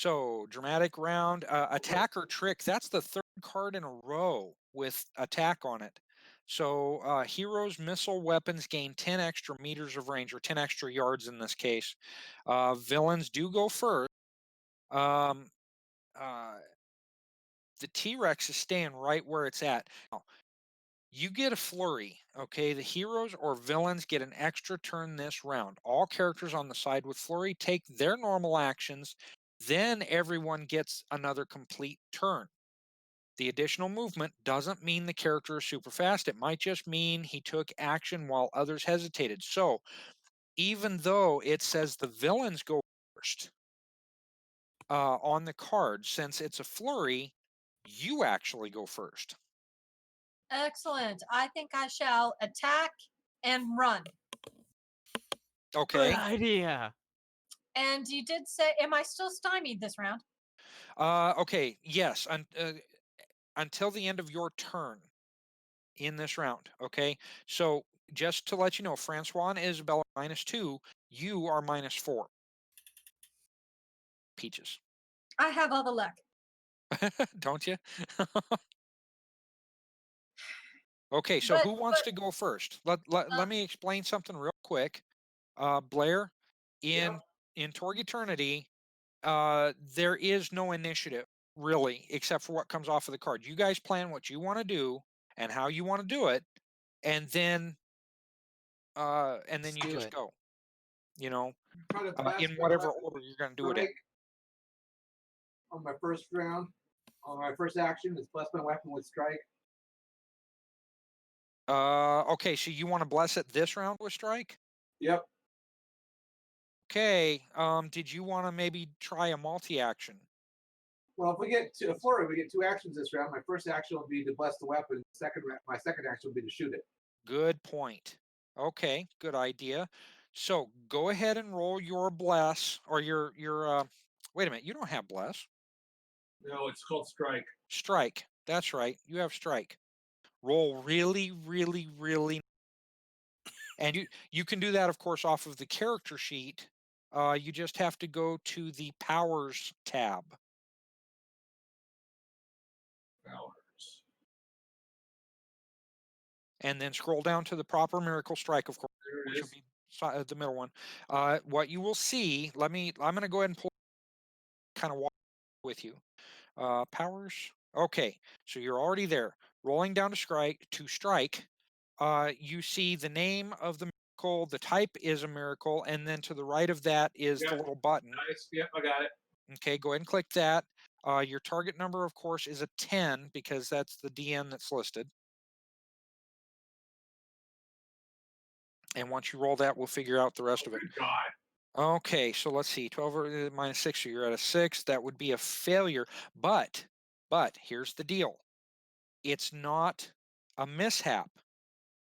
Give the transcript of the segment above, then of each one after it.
So, dramatic round, attack or trick. That's the third card in a row with attack on it. So, heroes' missile weapons gain 10 extra meters of range, or 10 extra yards in this case. Villains do go first. Um, the T-Rex is staying right where it's at. Now, you get a flurry, okay? The heroes or villains get an extra turn this round. All characters on the side with flurry take their normal actions, then everyone gets another complete turn. The additional movement doesn't mean the character is super fast. It might just mean he took action while others hesitated. So even though it says the villains go first on the card, since it's a flurry, you actually go first. Excellent. I think I shall attack and run. Okay. Good idea. And you did say, am I still stymied this round? Okay. Yes. Until the end of your turn in this round. Okay. So just to let you know, Francois and Isabella -2. You are -4. Peaches. I have all the luck. Don't you? Okay. So who wants to go first? Let me explain something real quick. Blair, in Torg Eternity, there is no initiative really, except for what comes off of the card. You guys plan what you want to do and how you want to do it, and then you just go. You know, in whatever order you're going to do it in. On my first round, on my first action, is bless my weapon with strike. Okay, so you want to bless it this round with strike? Yep. Okay. Did you want to maybe try a multi-action? Well, if we get to a flurry, we get 2 actions this round. My first action will be to bless the weapon. My second action will be to shoot it. Good point. Okay, good idea. So go ahead and roll your bless, or your wait a minute, you don't have bless. No, it's called strike. Strike. That's right. You have strike. Roll really, really, really, and you can do that, of course, off of the character sheet. You just have to go to the powers tab. Powers. And then scroll down to the proper miracle strike, of course, which will be the middle one. What you will see, I'm going to go ahead and pull, kind of walk with you. Powers. Okay, so you're already there. Rolling down to strike. You see the name of the miracle. The type is a miracle, and then to the right of that is the little button. Nice. Yep, I got it. Okay, go ahead and click that. Your target number, of course, is a 10 because that's the DN that's listed. And once you roll that, we'll figure out the rest of it. God. Okay, so let's see. 12 minus 6, so you're at a 6. That would be a failure. But here's the deal. It's not a mishap.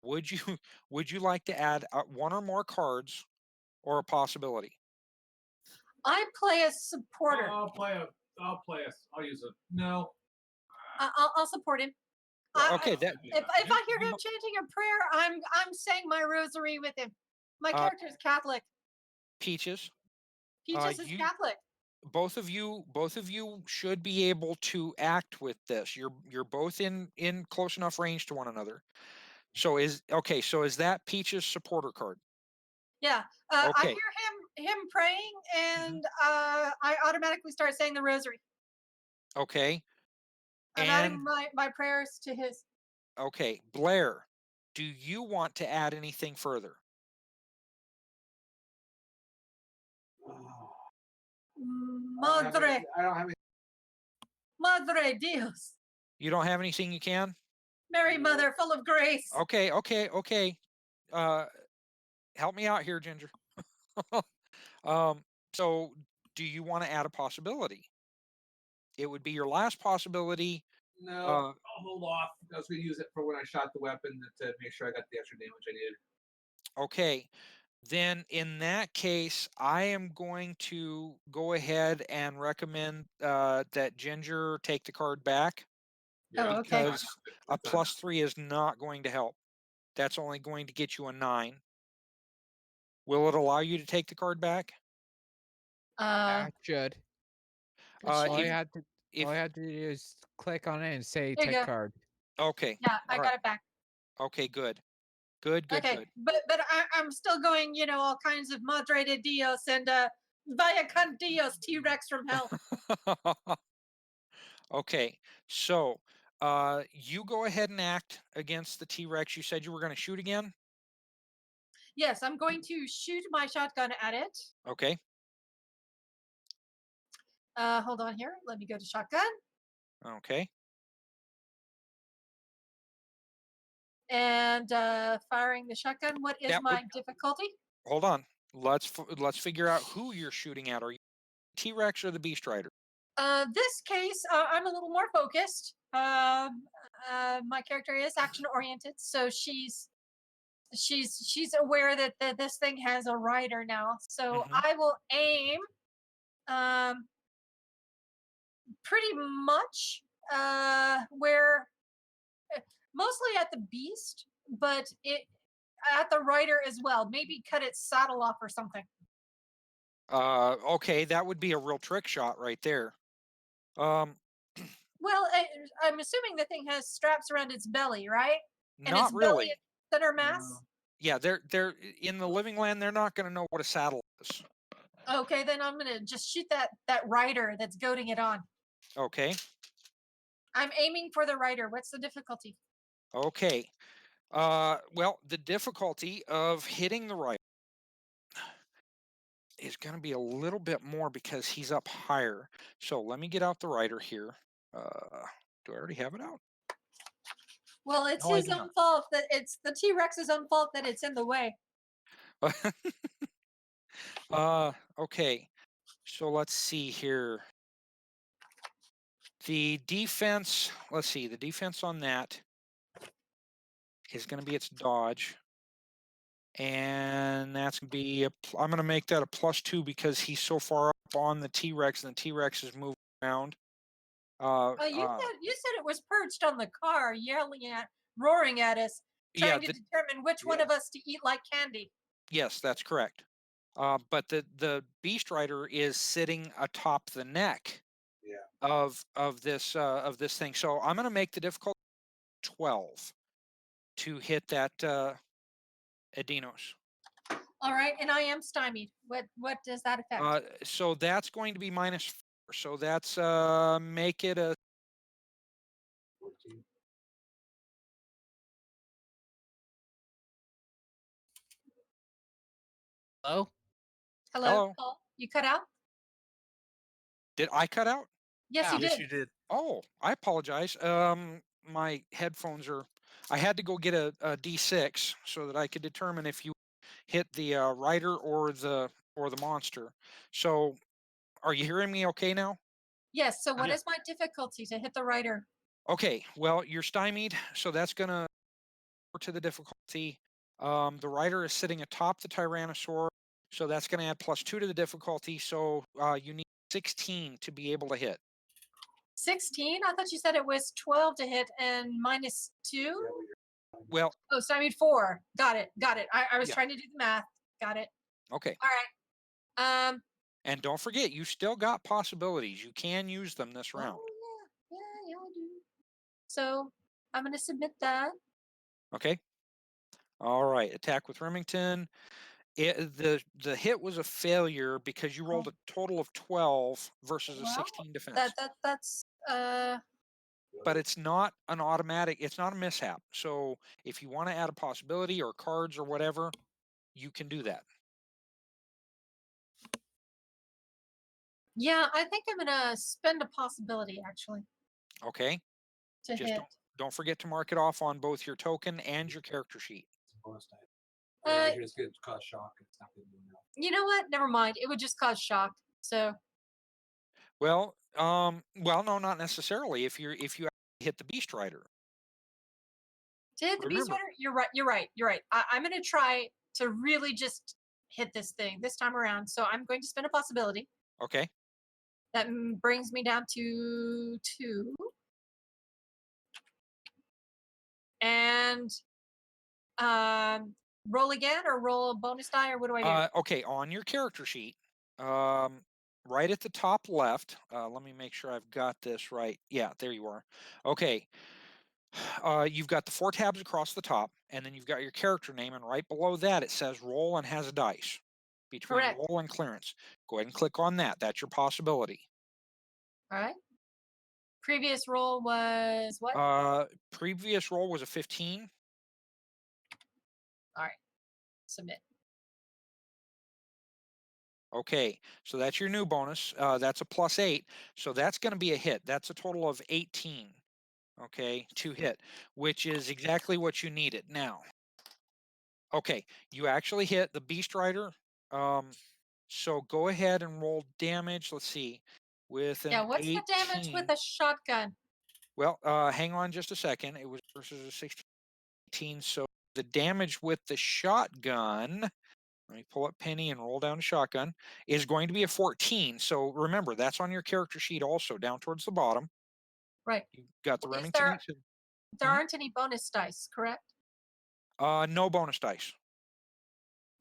Would you like to add 1 or more cards or a possibility? I play a supporter. I'll use it. No. I'll support him. Okay. If I hear him chanting a prayer, I'm saying my rosary with him. My character is Catholic. Peaches. Peaches is Catholic. Both of you should be able to act with this. You're both in close enough range to one another. So is that Peaches supporter card? Yeah. Okay. I hear him praying, and I automatically start saying the rosary. Okay. I'm adding my prayers to his. Okay, Blair, do you want to add anything further? Madre. I don't have any. Madre Dios. You don't have anything you can? Mary Mother, full of grace. Okay. Help me out here, Ginger. So do you want to add a possibility? It would be your last possibility. No, I'll hold off. I was going to use it for when I shot the weapon to make sure I got the extra damage I needed. Okay. Then in that case, I am going to go ahead and recommend that Ginger take the card back. Oh, okay. Because a +3 is not going to help. That's only going to get you a 9. Will it allow you to take the card back? Should. Uh, All if, you had to if all you had to do is click on it and say There you take go. card. okay, Yeah, I all got right, it back. okay, good, good, good, Okay, but I'm still going, all kinds of Madre de Dios and Vaya con Dios T-Rex from hell. good. Okay, so you go ahead and act against the T-Rex. You said you were going to shoot again. Yes, I'm going to shoot my shotgun at it. Okay, Hold on here. Let me go to shotgun. okay. And firing the shotgun. What is That my would difficulty? hold on. Let's figure out who you're shooting at. Are you T-Rex or the Beast Rider? This case, I'm a little more focused. My character is action oriented, so she's aware that this thing has a rider now. So Mhm. I will aim pretty much where mostly at the beast, but it at the rider as well. Maybe cut its saddle off or something. Okay, that would be a real trick shot right there. Well, I'm assuming the thing has straps around its belly, right? And Not its belly really. is center mass. No. Yeah, they're in the living land. They're not going to know what a saddle is. Okay, then I'm gonna just shoot that rider that's goading it on. Okay, I'm aiming for the rider. What's the difficulty? okay. Well, the difficulty of hitting the rider is going to be a little bit more because he's up higher. So let me get out the rider here. Do I already have it out? Well, it's No, I his do own not. fault that it's the T-Rex's own fault that it's in the way. Okay. So let's see here. The defense, let's see, the defense on that is going to be its dodge. And that's going to be, I'm going to make that a +2 because he's so far up on the T-Rex and the T-Rex is moving around. You said it was perched on the car, roaring at us, Yeah, trying to determine which one of us to eat like candy. yes, that's correct. But the Beast Rider is sitting atop the neck of this thing. So I'm going to make the difficulty 12 to hit that Edeinos. All right, and I am stymied. What does that affect? So that's going to be -4. So that's make it a 14. Hello? Hello, hello. Paul. You cut out? Did I cut out? Yes, you Yeah. did. You did. Oh, I apologize. My headphones are. I had to go get a D6 so that I could determine if you hit the rider or the monster. So, are you hearing me okay now? Yes. So what Yeah. is my difficulty to hit the rider? Okay. Well, you're stymied, so that's gonna to the difficulty. The rider is sitting atop the Tyrannosaur, so that's going to add +2 to the difficulty. So you need 16 to be able to hit. 16? I thought you said it was 12 to hit and -2. Well, Oh, so I mean 4. Got it. Got it. I was Yeah. trying to do the math. Got it. okay. All right. And don't forget, you still got possibilities. You can use them this round. Oh, yeah, I do. So I'm gonna submit that. Okay. All right. Attack with Remington. The hit was a failure because you rolled a total of 12 versus a Well, 16 defense. That's But it's not an automatic. It's not a mishap. So if you want to add a possibility or cards or whatever, you can do that. yeah. I think I'm gonna spend a possibility actually Okay. to Just hit. don't forget to mark it off on both your token and your character sheet. It's a bonus type. Uh, It's going to cause shock. It's not going to do enough. You know what? Never mind. It would just cause shock. So Well, no, not necessarily. If you hit the Beast Rider. to hit the beast Remember. rider, you're right. I'm gonna try to really just hit this thing this time around. So I'm going to spend a possibility. Okay. That brings me down to 2. And roll again or roll a bonus die or what do I do? Okay. On your character sheet, right at the top left, let me make sure I've got this right. Yeah, there you are. Okay. You've got the 4 tabs across the top, and then you've got your character name, and right below that it says roll and has a dice between Correct. roll and clearance. Go ahead and click on that. That's your possibility. All right. Previous roll was what? Previous roll was a 15. All right. Submit. Okay, so that's your new bonus. That's a +8, so that's going to be a hit. That's a total of 18. Okay, to hit, which is exactly what you needed. Now, okay, you actually hit the Beast Rider. So go ahead and roll damage. Let's see, with an Yeah, what's 18. the damage with a shotgun? Well, hang on just a second. It was versus a 16, so the damage with the shotgun, let me pull up Penny and roll down shotgun, is going to be a 14. So remember, that's on your character sheet also, down towards the bottom. Right. You've got the Is Remington. there aren't any bonus dice, correct? No bonus dice.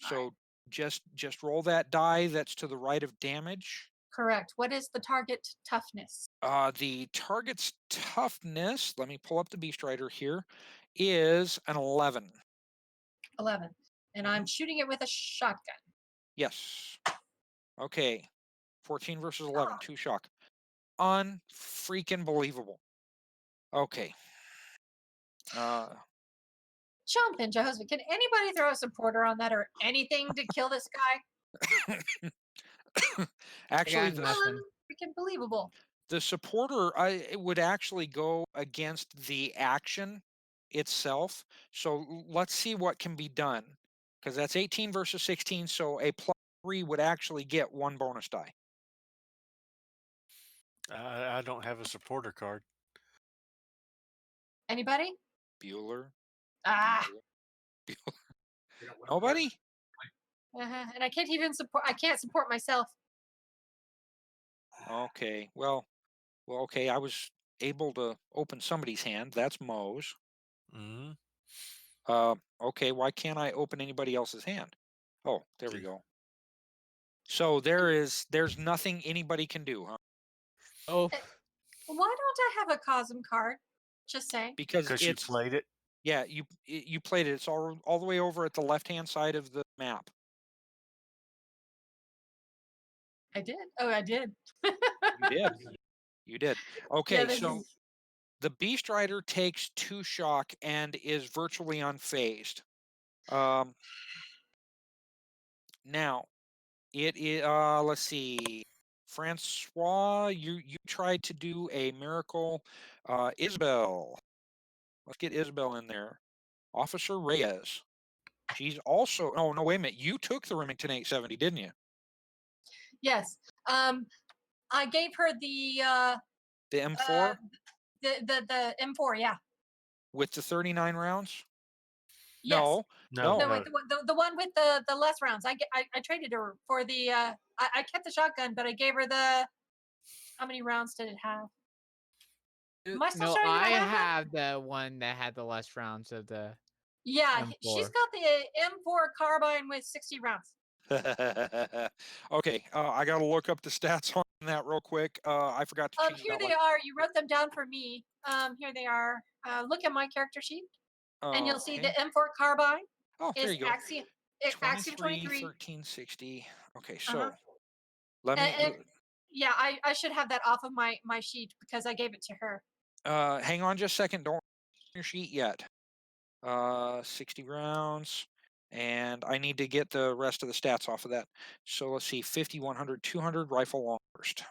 So Alright. just roll that die that's to the right of damage. Correct. What is the target toughness? The target's toughness, let me pull up the Beast Rider here, is an 11. 11. And I'm shooting it with a shotgun. Yes. Okay. 14 versus 11, 2 shock. Unfreaking believable. Okay. Jump in, Jehoshaphat. Can anybody throw a supporter on that or anything to kill this guy? Actually, nothing. Freaking believable. the supporter it would actually go against the action itself. So let's see what can be done, because that's 18 versus 16. So a +3 would actually get 1 bonus die. I don't have a supporter card. Anybody? Bueller. Ah. Nobody? And I can't even support. I can't support myself. Okay. Well, okay. I was able to open somebody's hand. That's Mo's. Mm-hmm. Okay. Why can't I open anybody else's hand? Oh, there we go. So there's nothing anybody can do, huh? Oh, Why don't I have a Cosm card? Just saying. Because you it's played it. yeah, you played it. It's all the way over at the left-hand side of the map. I did. Oh, I did. You did. You did. Okay, this so is- the Beast Rider takes 2 shock and is virtually unfazed. Now it is let's see. Francois, you tried to do a miracle. Isabel. Let's get Isabel in there. Officer Reyes. She's also oh no, wait a minute. You took the Remington 870, didn't you? Yes. I gave her the M4 the M4. Yeah. with the 39 rounds? Yes. No. No, wait, the one with the less rounds. I traded her for the. I kept the shotgun, but I gave her the. How many rounds did it have? Am I still no, showing you I I have have the one that had the less rounds of the. Yeah, she's M4. got the M4 carbine with 60 rounds. Okay, I got to look up the stats on that real quick. I forgot to change Here that they one. are. You wrote them down for me. Here they are. Look at my character sheet, and you'll see the M4 carbine. Oh, there you go. Axiom 23. 1360. Okay, so Uh-huh. let me. Yeah, I should have that off of my sheet because I gave it to her. Hang on just a second. Don't your sheet yet. 60 rounds. And I need to get the rest of the stats off of that. So let's see, 50, 100, 200 rifle long burst.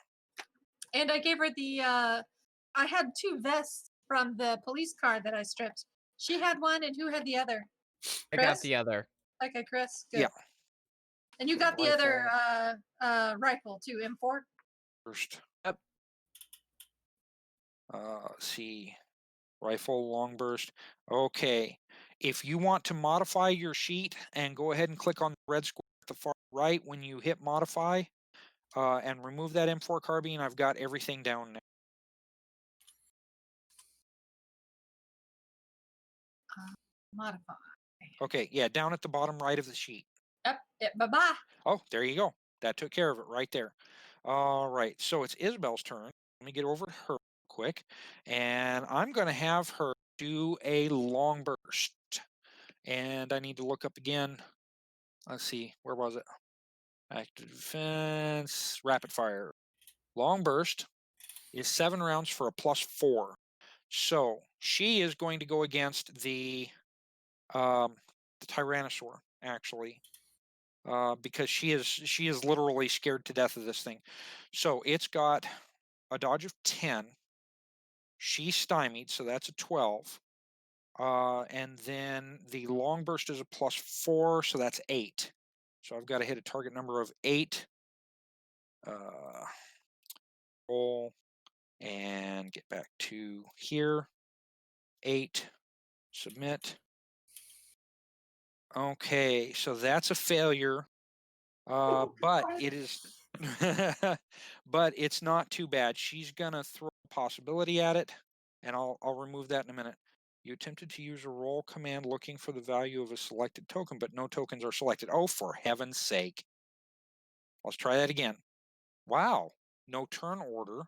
And I gave her the, I had 2 vests from the police car that I stripped. She had one, and who had the other? I got the other. Okay, Chris. Good. Yeah. And you So got the other rifle too, M4? First. Yep. Let's see. Rifle long burst. Okay. If you want to modify your sheet and go ahead and click on the red square at the far right when you hit modify and remove that M4 carbine, I've got everything down now. Modify. Okay, yeah, down at the bottom right of the sheet. Yep. Bye-bye. Oh, there you go. That took care of it right there. All right, so it's Isabel's turn. Let me get over to her quick, and I'm going to have her do a long burst. And I need to look up again. Let's see, where was it? Active defense, rapid fire. Long burst is 7 rounds for a +4. So she is going to go against the Tyrannosaur, actually. Because she is literally scared to death of this thing. So it's got a dodge of 10. She's stymied, so that's a 12. And then the long burst is a +4, so that's 8. So I've got to hit a target number of 8. Roll and get back to here. 8. Submit. Okay, so that's a failure. But it is, but it's not too bad. She's gonna throw a possibility at it, and I'll remove that in a minute. You attempted to use a roll command looking for the value of a selected token, but no tokens are selected. Oh, for heaven's sake! Let's try that again. Wow, no turn order.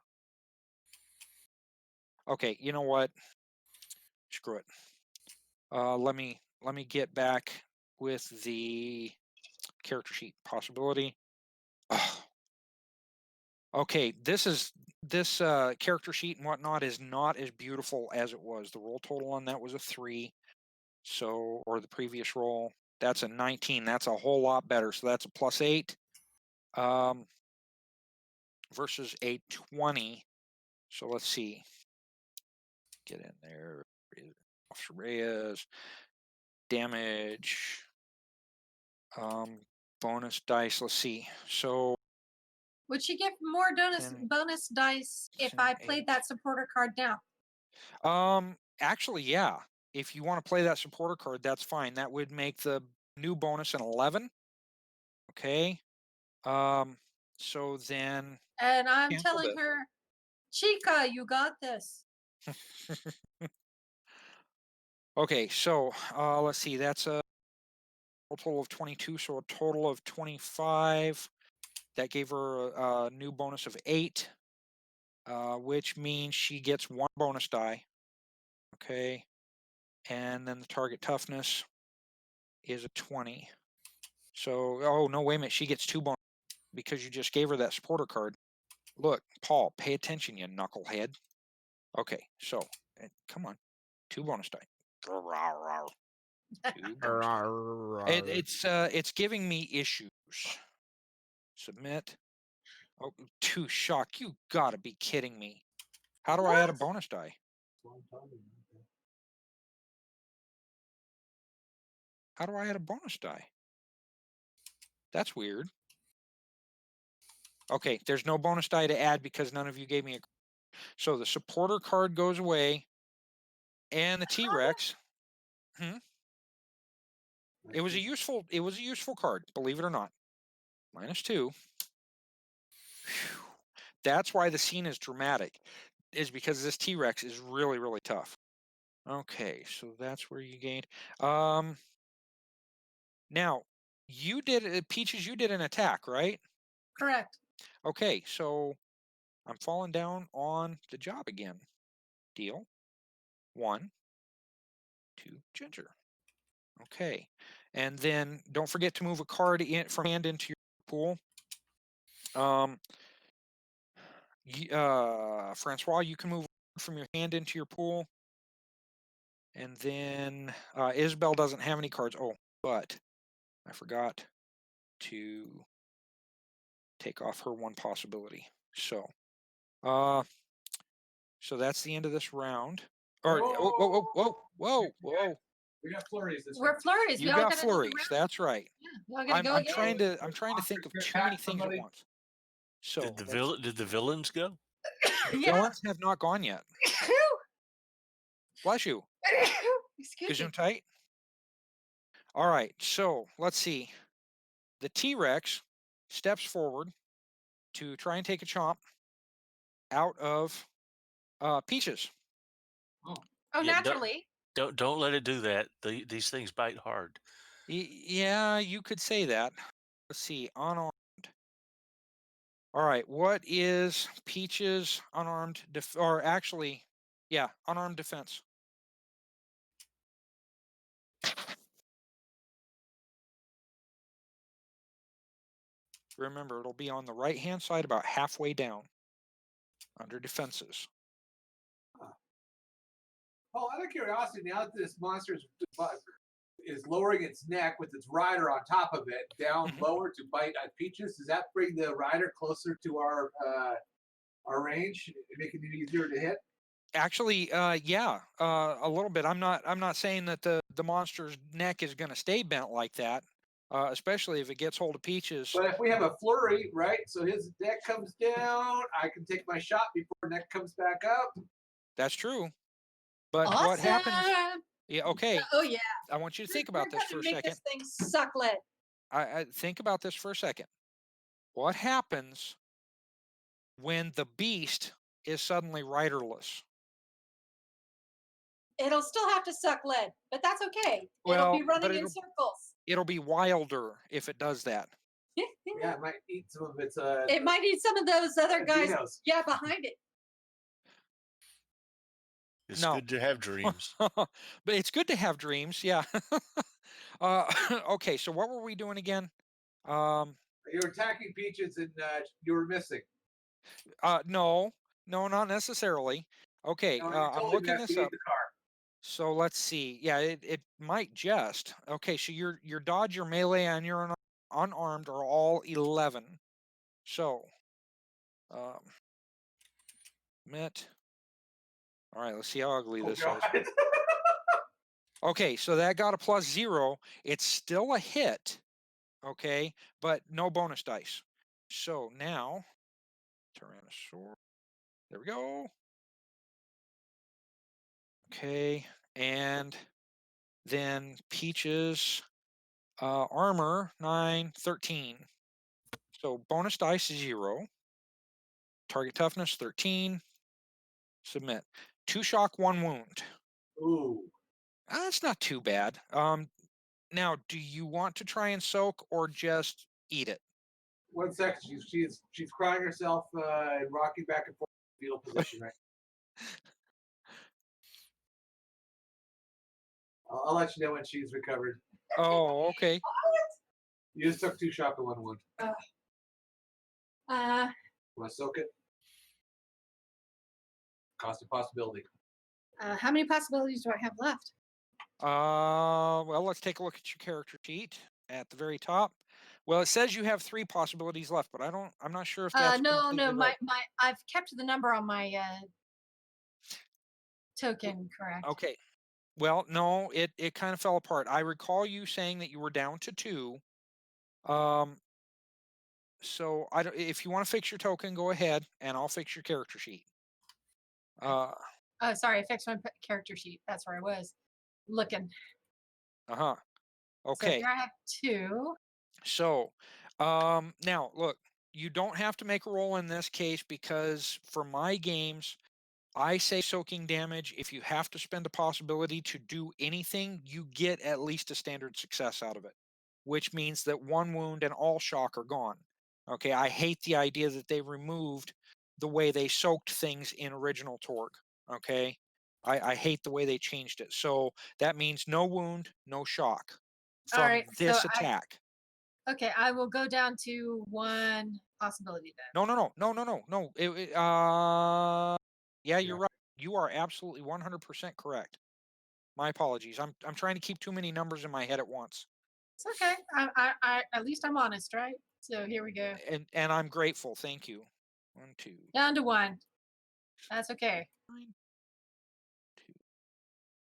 Okay, you know what? Screw it. Let me get back with the character sheet possibility. Oh. Okay, this character sheet and whatnot is not as beautiful as it was. The roll total on that was a 3. So, or the previous roll, that's a 19. That's a whole lot better. So that's a +8 versus a 20. So let's see. Get in there. Officer Reyes. Damage. Bonus dice. Let's see. So Would she get more bonus dice if I played that supporter card now? Actually, yeah. If you want to play that supporter card, that's fine. That would make the new bonus an 11. Okay. So then. And I'm telling her, Chica, you got this. Okay, so let's see. That's a total of 22, so a total of 25. That gave her a new bonus of 8, which means she gets 1 bonus die. Okay. And then the target toughness is a 20. So, oh, no, wait a minute. She gets 2 bonus because you just gave her that supporter card. Look, Paul, pay attention, you knucklehead. Okay, so, come on. 2 bonus die. 2 bonus die. It's giving me issues. Submit. Oh, 2 shock. You gotta be kidding me. How do I add a bonus die? How do I add a bonus die? That's weird. Okay, there's no bonus die to add because none of you gave me a. So the supporter card goes away, and the T-Rex. It was a useful card, believe it or not. -2. Whew. That's why the scene is dramatic, is because this T-Rex is really, really tough. Okay, so that's where you gained. Now, you did, Peaches, you did an attack, right? Correct. Okay, so I'm falling down on the job again. Deal. 1, 2, Ginger. Okay, and then don't forget to move a card from hand into your pool. Francois, you can move from your hand into your pool. And then Isabel doesn't have any cards. Oh, but I forgot to take off her 1 possibility. So, so that's the end of this round. Or whoa. We got flurries this We're flurries. You got flurries. That's right. Yeah, I'm trying to think of too many things at once. So did the villains go? The villains have not gone yet. Bless you. Excuse me. Gesundheit. All right, so let's see. The T-Rex steps forward to try and take a chomp out of Peaches. Oh, Yeah, naturally. Don't let it do that. These things bite hard. Yeah, you could say that. Let's see. Unarmed. All right. What is Peach's unarmed or actually, yeah, unarmed defense? Remember, it'll be on the right-hand side about halfway down under defenses. Oh, out of curiosity, now that this monster is lowering its neck with its rider on top of it, down lower to bite at Peaches, does that bring the rider closer to our range, making it easier to hit? Actually, yeah, a little bit. I'm not saying that the monster's neck is going to stay bent like that, especially if it gets hold of Peaches. But if we have a flurry, right? So his neck comes down, I can take my shot before neck comes back up. That's true. But awesome. what happens? Yeah. Okay. Oh yeah. I want you to think about this for a make second. This thing suck lead. I think about this for a second. What happens when the beast is suddenly riderless? It'll still have to suck lead, but that's okay. Well, it'll be running in circles. It'll be wilder if it does that. Yeah, it might eat some of its. It might eat some of those other guys. Edeinos. Yeah, behind it. It's good to have dreams. But it's good to have dreams, yeah. Okay, so what were we doing again? You were attacking Peaches and you were missing. No, not necessarily. Okay, I'm looking this up. So let's see. Yeah, it might just. Okay, so your dodge, your melee, and your unarmed are all 11. So, Met. All right, let's see how ugly this is. Okay, so that got a +0. It's still a hit, okay, but no bonus dice. So now, Tyrannosaurus. There we go. Okay, and then Peach's armor 9, 13. So bonus dice 0. Target toughness 13. Submit. 2 shock, 1 wound. Ooh. That's not too bad. Now, do you want to try and soak or just eat it? 1 second. She's crying herself and rocking back and forth in fetal position, right? I'll let you know when she's recovered. Oh, okay. You just took 2 shock and 1 wound. Want to soak it? Cost of possibility. How many possibilities do I have left? Well, let's take a look at your character sheet at the very top. Well, it says you have 3 possibilities left, but I'm not sure if that's no, right. I've kept the number on my token correct. Okay. Well, no, it kind of fell apart. I recall you saying that you were down to 2. So if you want to fix your token, go ahead, and I'll fix your character sheet. Sorry, I fixed my character sheet. That's where I was looking. Okay. So here I have 2. So, now look, you don't have to make a roll in this case because for my games, I say soaking damage. If you have to spend a possibility to do anything, you get at least a standard success out of it, which means that 1 wound and all shock are gone. Okay, I hate the idea that they removed the way they soaked things in original Torg. Okay, I hate the way they changed it. So that means no wound, no shock from this attack. Okay, I will go down to 1 possibility then. No. Yeah, you're right. You are absolutely 100% correct. My apologies. I'm trying to keep too many numbers in my head at once. It's okay. I at least I'm honest, right? So here we go. And I'm grateful. Thank you. 1, 2. Down to 1. That's okay. 9, 2.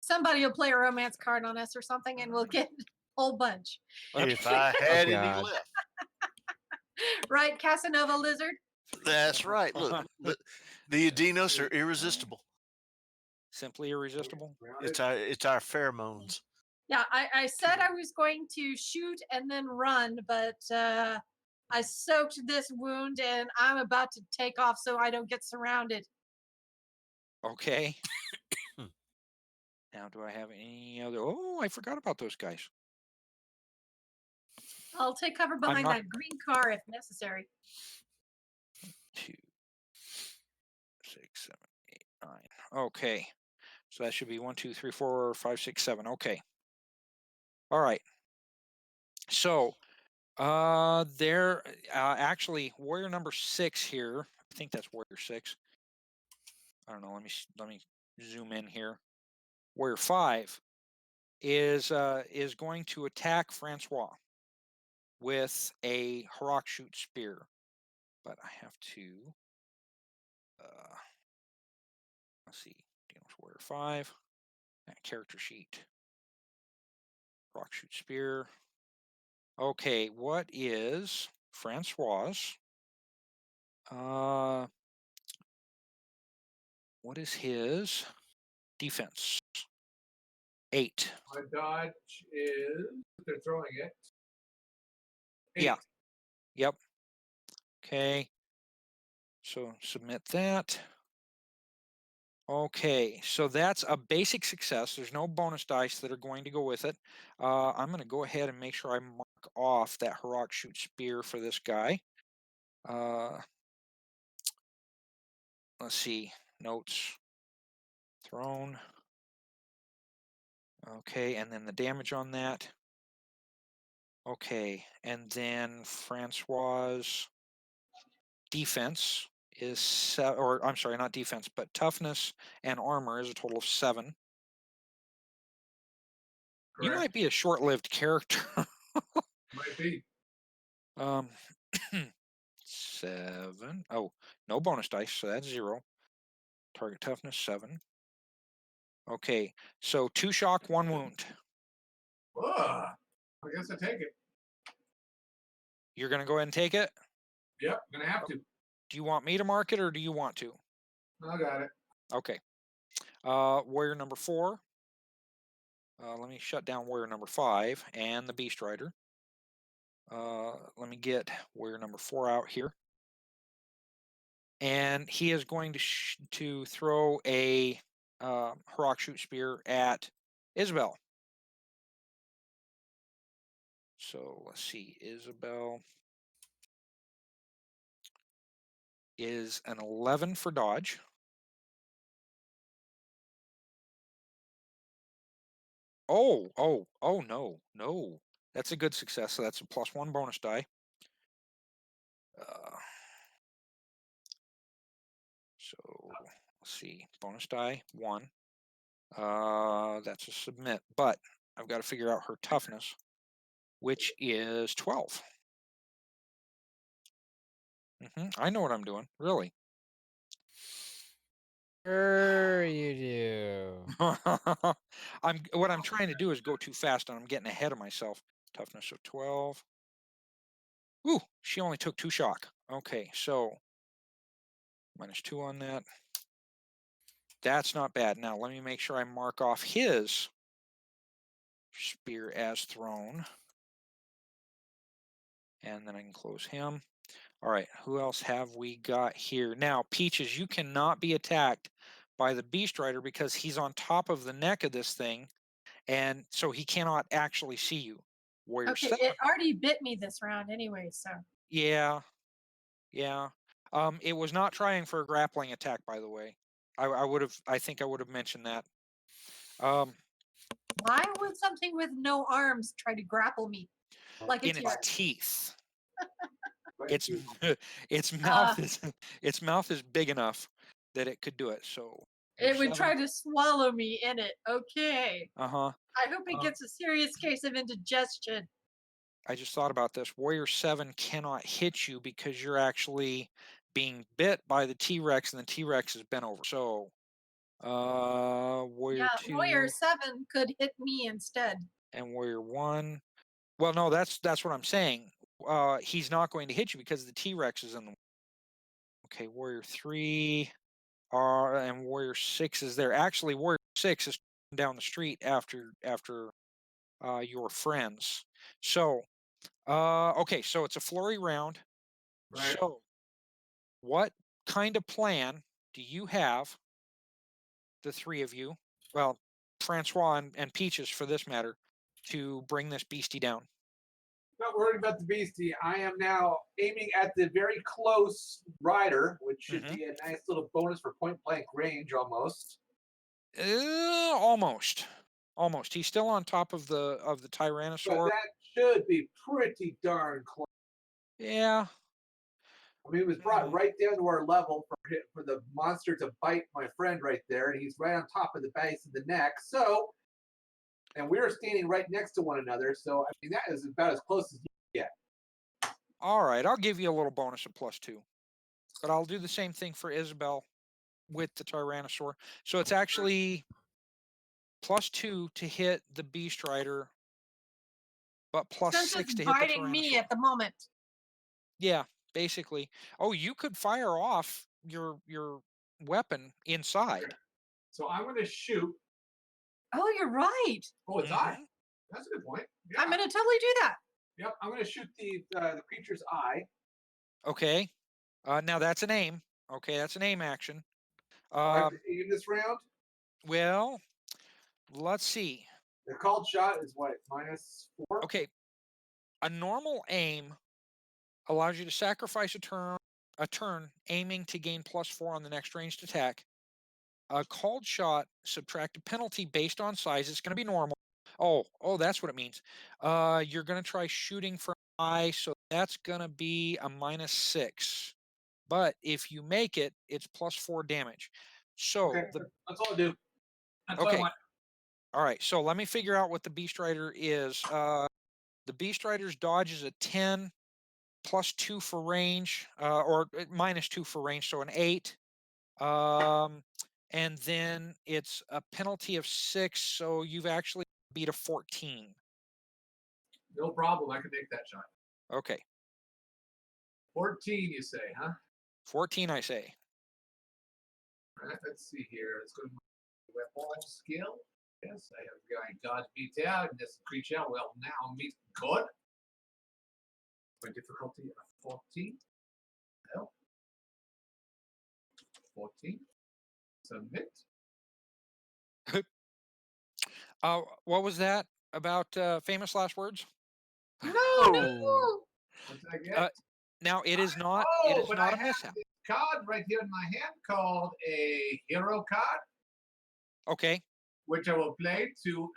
Somebody will play a romance card on us or something, and we'll get a whole bunch. If I had any left. Right, Casanova Lizard? That's right. Look, the Edeinos are irresistible. Simply irresistible? It's our pheromones. Yeah, I said I was going to shoot and then run, but I soaked this wound and I'm about to take off so I don't get surrounded. Okay. Now, do I have any other? Oh, I forgot about those guys. I'll take cover behind that green car if necessary. 2, 6, 7, 8, 9. Okay. So that should be 1, 2, 3, 4, 5, 6, 7. Okay. All right. So there actually warrior number 6 here. I think that's warrior 6. I don't know. Let me zoom in here. Warrior 5 is going to attack Francois with a Harok shoot spear. But I have to let's see. Edeinos Warrior 5. That character sheet. Rock shoot spear. Okay, what is Francois? What is his defense? 8. My dodge is they're throwing it. 8. Yeah. Yep. Okay. So submit that. Okay, so that's a basic success. There's no bonus dice that are going to go with it. I'm going to go ahead and make sure I mark off that Harok shoot spear for this guy. Let's see. Notes. Thrown. Okay, and then the damage on that. Okay, and then Francois' defense is or I'm sorry, not defense, but toughness and armor is a total of 7. You might be a short-lived character. Might be. 7. Oh, no bonus dice, so that's 0. Target toughness 7. Okay, so 2 shock, 1 wound. I guess I take it. You're gonna go ahead and take it? Yep, I'm gonna have to. Do you want me to mark it or do you want to? I got it. Okay. Warrior number 4. Let me shut down warrior number 5 and the beast rider. Let me get warrior number 4 out here. And he is going to throw a Harok shoot spear at Isabel. So let's see, Isabel is an 11 for dodge. Oh, no. That's a good success. So that's a +1 bonus die. So let's see, bonus die 1. That's a submit, but I've got to figure out her toughness, which is 12. I know what I'm doing, really. Sure you do. What I'm trying to do is go too fast, and I'm getting ahead of myself. Toughness of 12. Ooh, she only took 2 shock. Okay, so -2 on that. That's not bad. Now let me make sure I mark off his spear as thrown, and then I can close him. All right, who else have we got here? Now, Peaches, you cannot be attacked by the Beast Rider because he's on top of the neck of this thing, and so he cannot actually see you. Warrior Okay, 7. it already bit me this round anyway, so. Yeah. It was not trying for a grappling attack, by the way. I think I would have mentioned that. Why would something with no arms try to grapple me? Like In its teeth. Its mouth is big enough that it could do it. So it would try to swallow me in it. Okay. Uh-huh. I hope it gets a serious case of indigestion. I just thought about this. Warrior 7 cannot hit you because you're actually being bit by the T-Rex, and the T-Rex has been over. So Warrior 2 Warrior 7 could hit me instead. and Warrior 1. Well, no, that's what I'm saying. He's not going to hit you because the T-Rex is in the. Okay, Warrior 3 and Warrior 6 is there. Actually, Warrior 6 is down the street after your friends. So, okay, so it's a flurry round. Right. So, what kind of plan do you have, the 3 of you, well, Francois and Peaches for this matter, to bring this beastie down? Not worried about the beastie. I am now aiming at the very close rider, which should be a nice little bonus for point blank range almost. Almost. He's still on top of the But Tyrannosaur. that should be pretty darn close. Yeah. I mean, it was brought right down to our level for the monster to bite my friend right there, and he's right on top of the base of the neck. So, and we are standing right next to one another. So, I mean, that is about as close as you get. All right, I'll give you a little bonus of +2, but I'll do the same thing for Isabel with the Tyrannosaur. So it's actually +2 to hit the Beast Rider, but Since +6 it's to hit the biting me Tyrannosaur. at the moment. Yeah, basically. Oh, you could fire off your weapon inside. So I'm going to shoot. Oh, you're right. Oh, it's eye. That's a good point. Yeah. I'm going to totally do that. Yep, I'm going to shoot the creature's eye. Okay. Now that's an aim. Okay, that's an aim action. In this round, Well, let's see. the called shot is what, -4? Okay, a normal aim allows you to sacrifice a turn aiming to gain +4 on the next ranged attack. A called shot subtract a penalty based on size. It's going to be normal. Oh, that's what it means. You're going to try shooting from eye, so that's going to be a -6. But if you make it, it's +4 damage. So Okay, that's all I do. That's all I okay. want. All right, so let me figure out what the Beast Rider is. The Beast Rider's dodge is a 10, +2 for range, or -2 for range, so an 8. And then it's a penalty of 6, so you've actually beat a 14. No problem. I can make that shot. Okay, 14, you say, huh? 14, I say. All right, let's see here. Let's go to my weapon skill. Yes, I have God beat out, and this creature will now meet God. My difficulty of 14. No. 14. Submit. What was that about famous last words? No. What did I get? Now it is not. Oh, it is but not I a have mishap. this card right here in my hand called a hero card, Okay, which I will play to go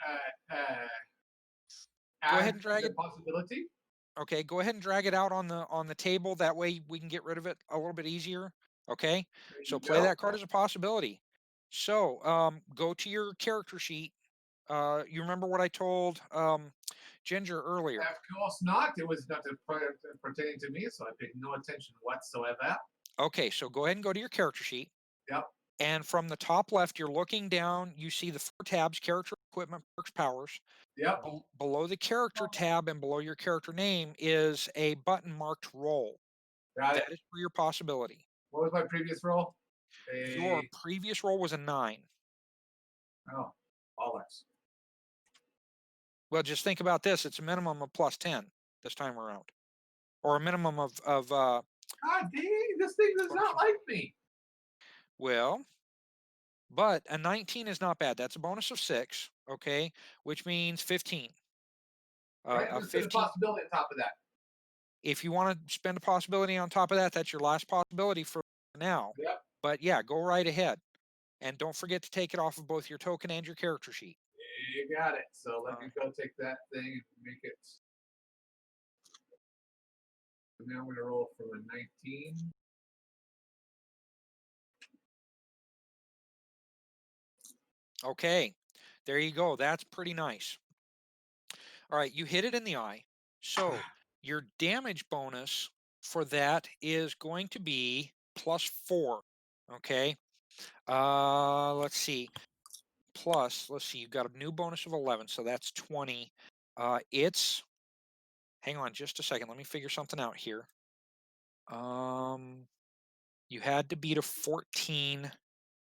ahead and drag the it. possibility. Okay, go ahead and drag it out on the table. That way we can get rid of it a little bit easier. Okay, There so you play go. that card as a possibility. So go to your character sheet. You remember what I told Ginger earlier? Of course not. It was not pertaining to me, so I paid no attention whatsoever. Okay, so go ahead and go to your character sheet. Yep. And from the top left, you're looking down. You see the 4 tabs: character, equipment, perks, powers. Yep. Below the character tab and below your character name is a button marked roll. Got it. That is for your possibility. What was my previous roll? Your previous roll was a 9. Oh, bollocks. Well, just think about this. It's a minimum of +10 this time around. Or a minimum of God dang, this thing does not like me. well, but a 19 is not bad. That's a bonus of 6, okay, which means 15. Right? A Let's put a 15. possibility on top of that. If you want to spend a possibility on top of that, that's your last possibility for now. Yep. But yeah, go right ahead. And don't forget to take it off of both your token and your character sheet. You got it. So let me go take that thing and make it. So now I'm going to roll for a 19. Okay, there you go. That's pretty nice. All right, you hit it in the eye. So your damage bonus for that is going to be +4. Okay. Let's see. Let's see, you've got a new bonus of 11, so that's 20. Hang on just a second. Let me figure something out here. You had to beat a 14.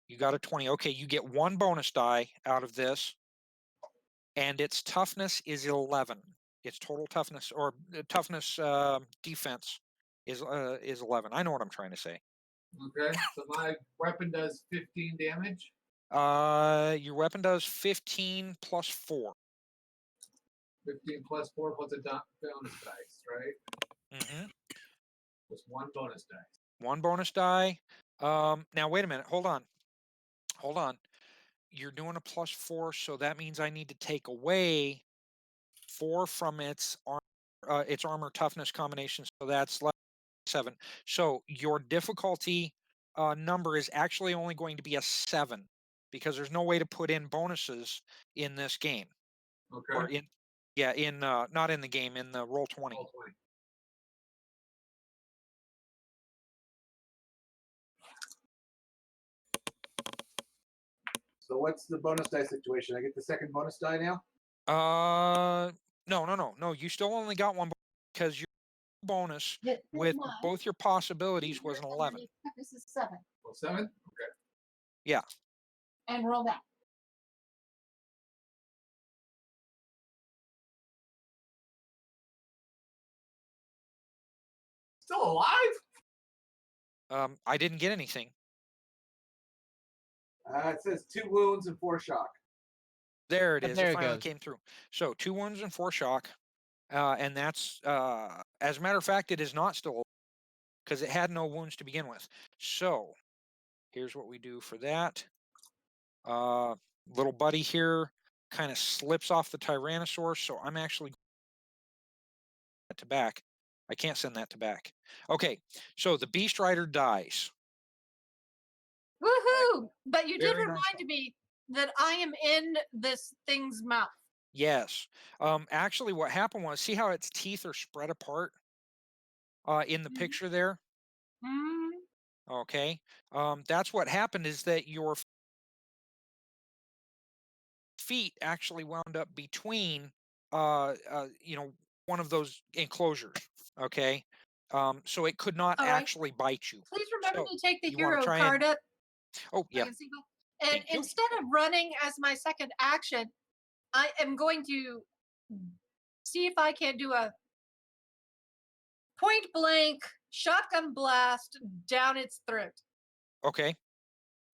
You got a 20. Okay, you get 1 bonus die out of this, and its toughness is 11. Its total toughness or toughness defense is 11. I know what I'm trying to say. Okay, so my weapon does 15 damage. Your weapon does 15 +4. 15 plus 4 plus a bonus dice, right? Mm-hmm. Plus 1 bonus dice. 1 bonus die. Now wait a minute. Hold on. You're doing a +4, so that means I need to take away 4 from its armor toughness combination. So that's 7. So your difficulty number is actually only going to be a 7 because there's no way to put in bonuses in this game. Okay. Or not in the game, in the roll 20. Roll 20. So what's the bonus die situation? I get the second bonus die now? No. You still only got 1 because your bonus with both your possibilities was an 11. This is 7. Well, 7? Okay. Yeah. And roll that. Still alive? I didn't get anything. It says 2 wounds and 4 shock. There it is. There It it finally goes. came through. So 2 wounds and 4 shock. And that's, as a matter of fact, it is not still because it had no wounds to begin with. So here's what we do for that. Little buddy here kind of slips off the Tyrannosaurus, so I'm actually to back. I can't send that to back. Okay, so the Beast Rider dies. Woohoo! But you did Very nice remind me that I am in this thing's mouth. Yes. Actually, what happened was, see how its teeth are spread apart in the picture there? Mm-hmm. Okay. That's what happened is that your feet actually wound up between, one of those enclosures. Okay. So it could not All right. actually bite you. Please remember So, to take the you wanna hero try card and- up. Oh, yeah. And Thank you. instead of running as my second action, I am going to see if I can do a point blank shotgun blast down its throat. Okay.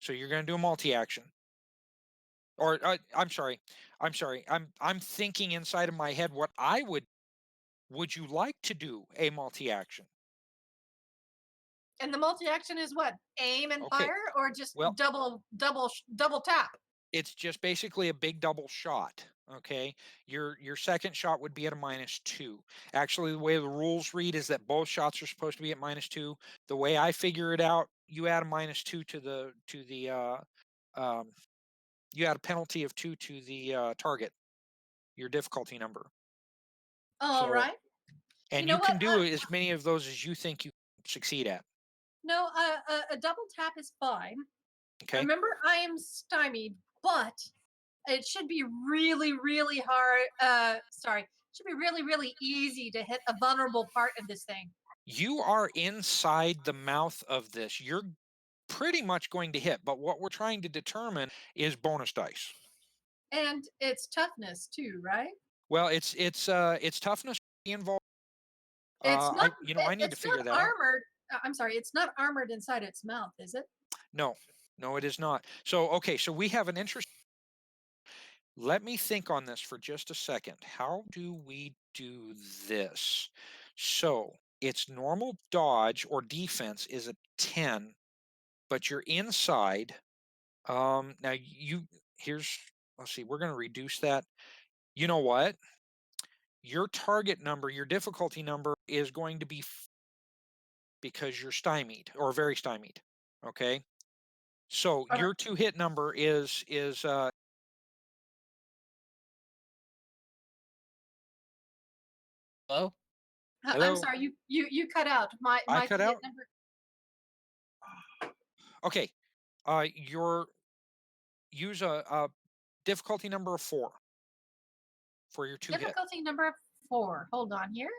So you're going to do a multi-action. Or I'm sorry. I'm thinking inside of my head what I would you like to do a multi-action? And the multi-action is what? Aim and Okay. fire, or just Well- double tap? It's just basically a big double shot. Okay. Your second shot would be at a -2. Actually, the way the rules read is that both shots are supposed to be at -2. The way I figure it out, you add a -2 to the you add a penalty of 2 to the target, your difficulty number. All So- right. And know you can what? do as many of those as you think you succeed at. No, a double tap is fine. Okay. Remember, I am stymied, but it should be really, really hard. It should be really, really easy to hit a vulnerable part of this thing. You are inside the mouth of this. You're pretty much going to hit, but what we're trying to determine is bonus dice. And it's toughness too, right? Well, it's toughness involved. It's not. I need to figure that out. Armored. I'm sorry. It's not armored inside its mouth, is it? No, it is not. So, okay, so we have an interest. Let me think on this for just a second. How do we do this? So, its normal dodge or defense is a 10, but you're inside. Now let's see, we're going to reduce that. You know what? Your target number, your difficulty number is going to be because you're stymied or very stymied. Okay. So All your right. 2-hit number is Hello? Hello? I'm sorry. You cut out. My I cut hit out? number. Okay. Use a difficulty number of 4 for your 2-hit. Difficulty number 4. Hold on here.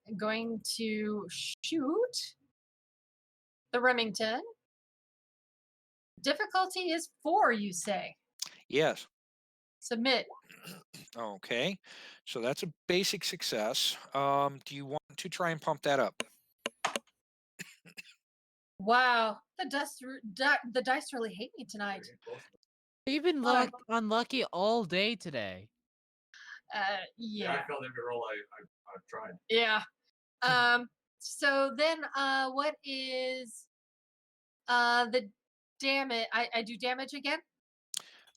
I'm going to shoot the Remington. Difficulty is 4, you say? Yes. Submit. Okay. So that's a basic success. Do you want to try and pump that up? Wow, the dice really hate me tonight. You've been All right. unlucky all day today. Yeah. I failed every roll I've tried. Yeah. So then, what is the damage? I do damage again.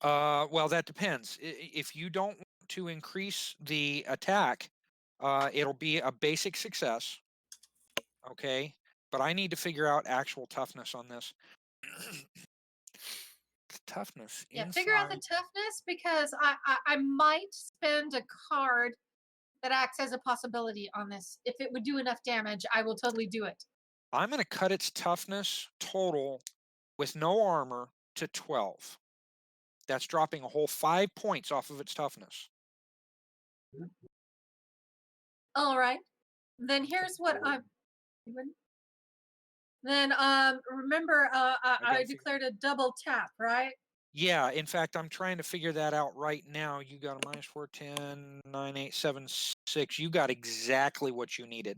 Well, that depends. If you don't want to increase the attack, it'll be a basic success. Okay, but I need to figure out actual toughness on this. Toughness. Yeah, figure out the toughness because I might spend a card that acts as a possibility on this. If it would do enough damage, I will totally do it. I'm going to cut its toughness total with no armor to 12. That's dropping a whole 5 points off of its toughness. All right. Then here's what I'm doing. Then remember I declared a double tap, right? Yeah, in fact, I'm trying to figure that out right now. You got a -4, 10, 9, 8, 7, 6. You got exactly what you needed.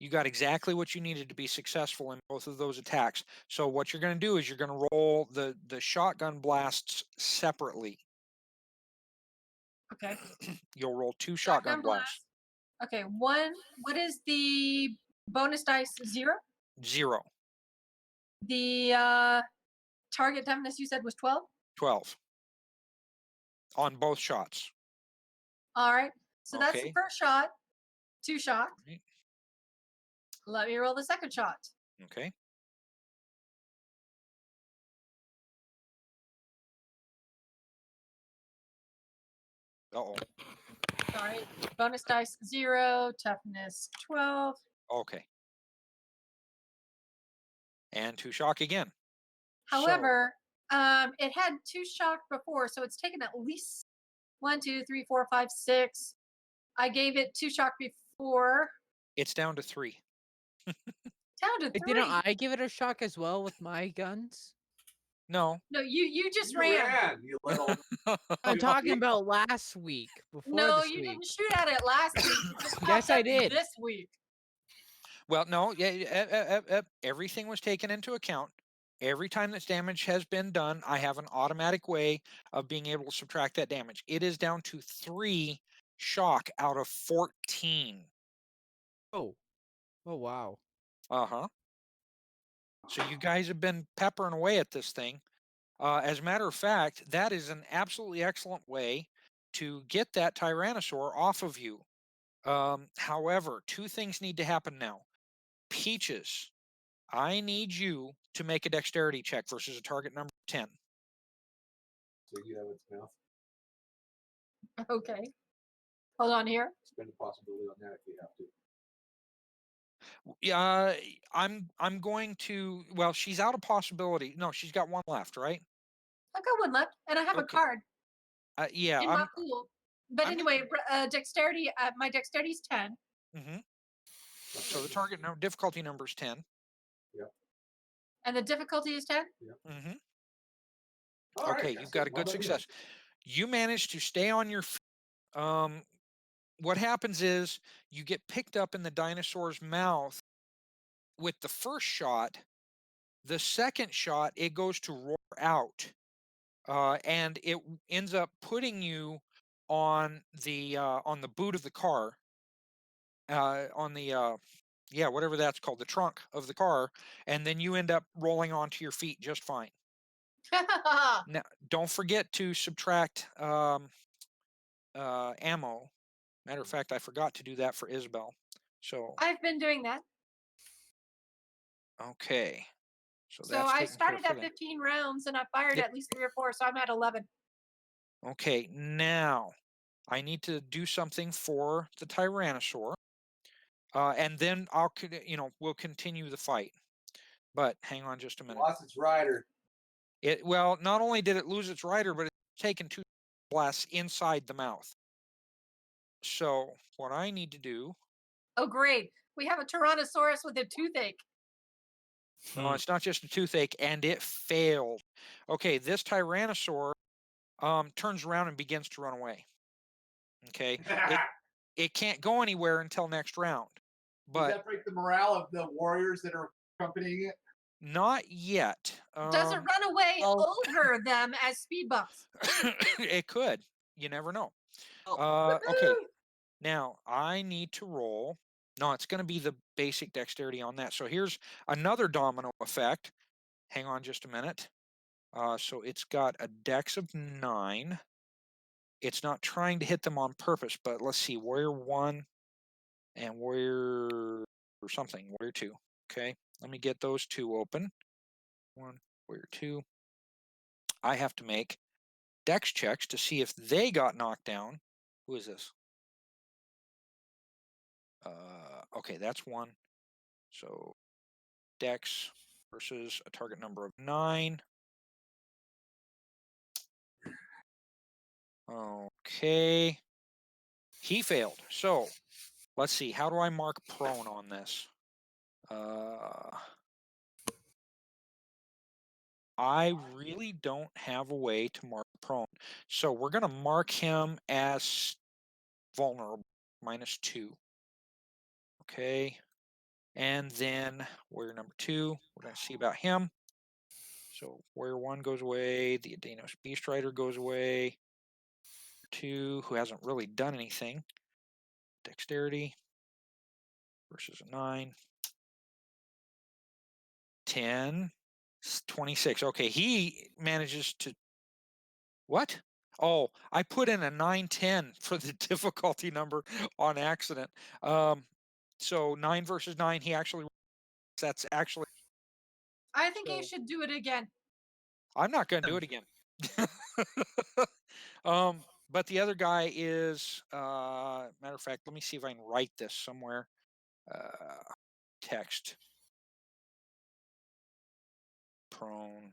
You got exactly what you needed to be successful in both of those attacks. So what you're going to do is you're going to roll the shotgun blasts separately. Okay. You'll roll 2 shotgun blasts. Okay, 1. What is the bonus dice? 0? 0. The target toughness you said was 12? 12. On both shots. All right. So that's the Okay. first shot. 2 shot. Right. Let me roll the second shot. Okay. Uh-oh. Sorry. Bonus dice 0, toughness 12. Okay. And 2 shock again. However, it had 2 shock before, so it's taken at least 1, 2, 3, 4, 5, 6. I gave it 2 shock before. It's down to 3. Down to 3. Didn't I give it a shock as well with my guns? No. No, you just You ran. You little. I'm talking about last week. Before No, this you week. didn't shoot at it last week. It just Yes, popped I up did. This week. Well, no. Yeah. Everything was taken into account. Every time this damage has been done, I have an automatic way of being able to subtract that damage. It is down to 3 shock out of 14. Oh. Oh, wow. Uh-huh. So you guys have been peppering away at this thing. As a matter of fact, that is an absolutely excellent way to get that Tyrannosaur off of you. However, 2 things need to happen now. Peaches, I need you to make a dexterity check versus a target number 10. So you have its mouth. Okay. Hold on here. Spend a possibility on that if you have to. Yeah, I'm going to. Well, she's out of possibility. No, she's got 1 left, right? I've got 1 left, and I have a Okay. card Yeah. in my pool. But I'm- anyway, dexterity. My dexterity's 10. Mm-hmm. So the target difficulty number is 10. And the difficulty is 10? Mm-hmm. All right, Okay, you've got a good success. You managed to stay on your feet. What happens is you get picked up in the dinosaur's mouth with the first shot. The second shot, it goes to roar out, and it ends up putting you on the boot of the car, on the whatever that's called, the trunk of the car, and then you end up rolling onto your feet just fine. Now, don't forget to subtract ammo. Matter of fact, I forgot to do that for Isabel. So I've been doing that. okay. So So that's I taken care started for at that. 15 rounds and I fired Yep. at least 3 or 4, so I'm at 11. Okay, now I need to do something for the Tyrannosaur, and then we'll continue the fight. But hang on just a minute. Lost its rider. Well, not only did it lose its rider, but it's taken 2 blasts inside the mouth. So what I need to do. Oh, great. We have a Tyrannosaurus with a toothache. No, it's not just a toothache, and it failed. Okay, this Tyrannosaur turns around and begins to run away. Okay, it can't go anywhere until next round. Does But that break the morale of the warriors that are accompanying it? not yet. Does it run away over them as speed bumps? It could. you never know. Oh, Okay, Woohoo! now I need to roll. No, it's going to be the basic dexterity on that. So here's another domino effect. Hang on just a minute. So it's got a dex of 9. It's not trying to hit them on purpose, but let's see. Warrior 1 and Warrior or something. Warrior 2. Okay, let me get those two open. 1, Warrior 2. I have to make dex checks to see if they got knocked down. Who is this? Okay, that's 1. So dex versus a target number of 9. Okay. He failed. So let's see. How do I mark prone on this? I really don't have a way to mark prone. So we're going to mark him as vulnerable, -2. Okay. And then warrior number 2, we're going to see about him. So warrior 1 goes away. The Edeinos Beast Rider goes away. 2, who hasn't really done anything. Dexterity versus a 9. 10. 26. Okay, he manages to... What? Oh, I put in a 9-10 for the difficulty number on accident. So 9 versus 9, he actually... That's actually... I think you So- should do it again. I'm not going to do it again. But the other guy is... matter of fact, let me see if I can write this somewhere. Text. Prone.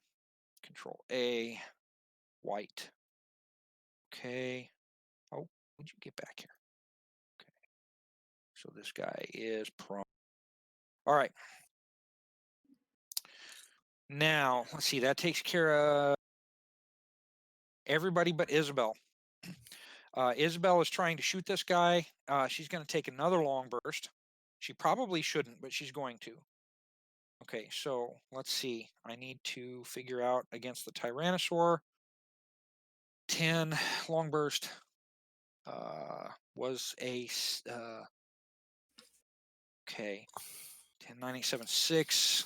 Control A. White. Okay. Oh, would you get back here? Okay. So this guy is prone. All right. Now, let's see. That takes care of everybody but Isabel. Isabel is trying to shoot this guy. She's going to take another long burst. She probably shouldn't, but she's going to. Okay, so let's see. I need to figure out against the Tyrannosaur. 10 long burst was a... okay. 10, 9, 8, 7, 6.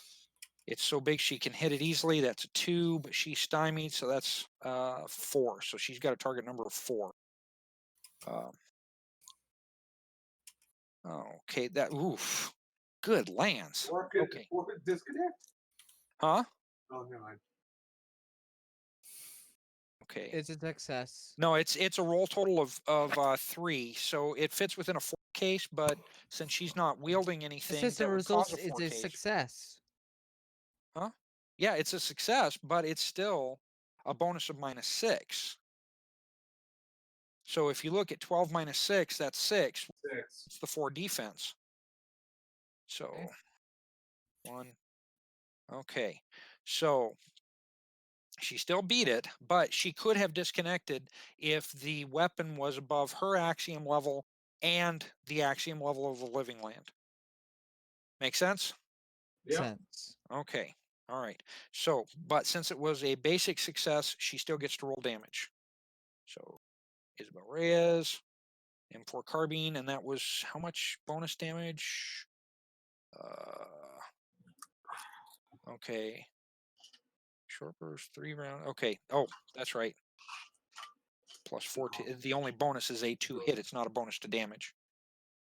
It's so big she can hit it easily. That's a 2, but she's stymied, so that's 4. So she's got a target number of 4. Okay, that... Oof. Good lands. Okay. Disconnect? Huh? Oh, never mind. Okay. It's a success. No, it's a roll total of 3, so it fits within a 4 case. But since she's not wielding anything, System that would results cause a is 4 a case. success. Huh? Yeah, it's a success, but it's still a bonus of -6. So if you look at 12 minus 6, that's 6. 6. It's the 4 defense. So Okay. 1. Okay. So she still beat it, but she could have disconnected if the weapon was above her axiom level and the axiom level of the living land. Make sense? Yep. Sense. Okay. All right. So, but since it was a basic success, she still gets to roll damage. So, Isabel Reyes, M4 carbine, and that was how much bonus damage? Okay. Short burst, 3 round. Okay. Oh, that's right. Plus 4. The only bonus is a 2 hit. It's not a bonus to damage.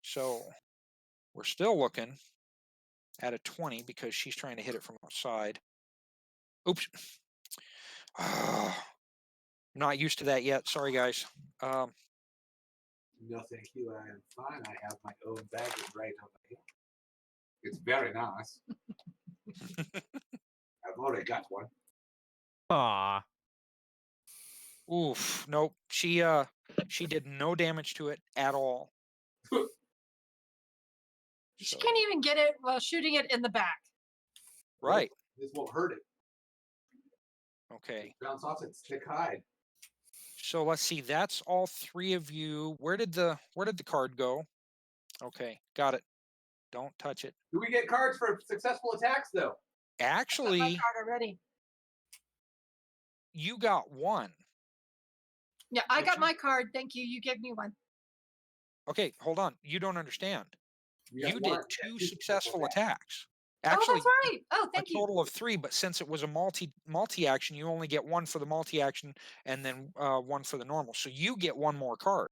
So we're still looking at a 20 because she's trying to hit it from outside. Oops. I'm not used to that yet. Sorry, guys. No, thank you. I am fine. I have my own baggage right over here. It's very nice. I've already got one. Aw. Oof. Nope. She did no damage to it at all. She So, can't even get it while shooting it in the back. right. This won't hurt it. Okay. Bounce off its thick hide. So let's see. That's all 3 of you. Where did the card go? Okay, got it. Don't touch it. Do we get cards for successful attacks, though? I got my Actually, card already. you got 1. Yeah, I got Richard? my card. Thank you. You gave me one. Okay, hold on. You don't understand. got You one- did yeah, 2 two successful attacks. attacks. Oh, Actually, that's right. Oh, a thank you. total of 3, but since it was a multi action, you only get 1 for the multi action and then 1 for the normal. So you get 1 more card,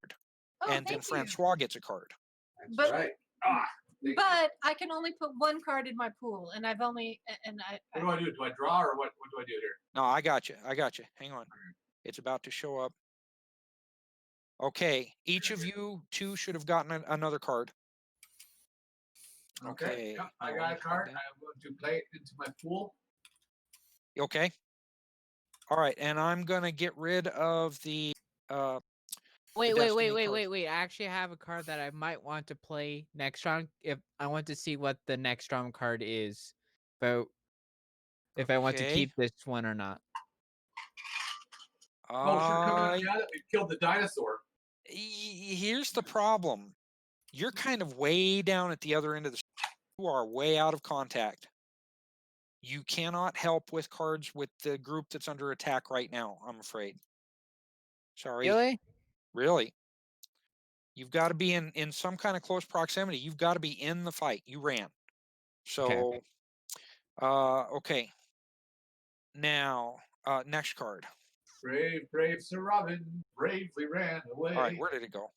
Oh, and then thank you. Francois gets a card. That's But- right. Ah, thank you. But I can only put 1 card in my pool, and I've only and I. What do I do? Do I draw or what do I do here? No, I got you. Hang on. It's about to show up. Okay, each of you 2 should have gotten another card. Okay. Yep, I now got let a me card. find I'm going to play it into my pool. that. Okay. All right, and I'm gonna get rid of the Wait. Destiny I actually have a card that I might want to play next round if I want to see what the next round card is. If I want to Okay. keep this one or not. Oh, sure. Coming I- up now that we've killed the dinosaur. Here's the problem. You're kind of way down at the other end of the. You are way out of contact. You cannot help with cards with the group that's under attack right now, I'm afraid. Sorry. Really? Really. You've got to be in some kind of close proximity. You've got to be in the fight. You ran. So, okay. Now, next card. Brave Sir Robin bravely ran away. All right, where did it go?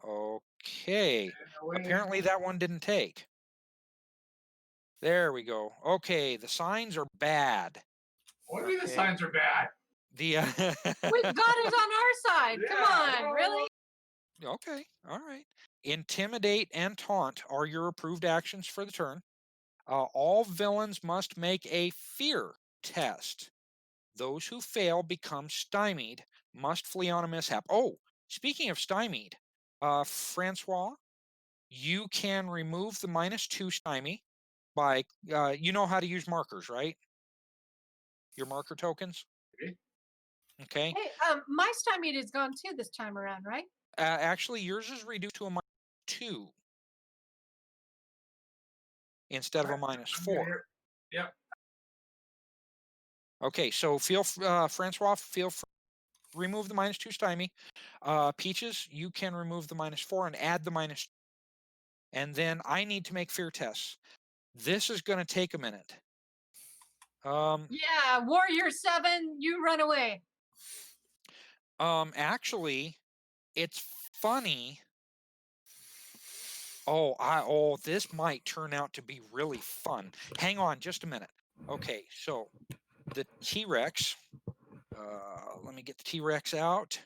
Okay. Ran away. Apparently that one didn't take. There we go. Okay, the signs are bad. What do you mean the Okay. signs are bad? The We've got it on our side. Come Yeah, on, really? Okay, all right. Intimidate and taunt are your approved actions for the turn. All villains must make a fear test. Those who fail become stymied, must flee on a mishap. Oh, speaking of stymied, Francois, you can remove the -2 stymie by, you know how to use markers, right? Your marker tokens? Okay. Okay. Hey, my stymied is gone too this time around, right? Actually, yours is reduced to a -2 instead of a I'm gonna -4. hear- Yep. Okay, so Francois, feel free remove the -2 stymie. Peaches, you can remove the -4 and add the -2. And then I need to make fear tests. This is going to take a minute. Yeah, Warrior 7, you run away. Actually, it's funny. This might turn out to be really fun. Hang on just a minute. Okay, so the T-Rex, let me get the T-Rex out.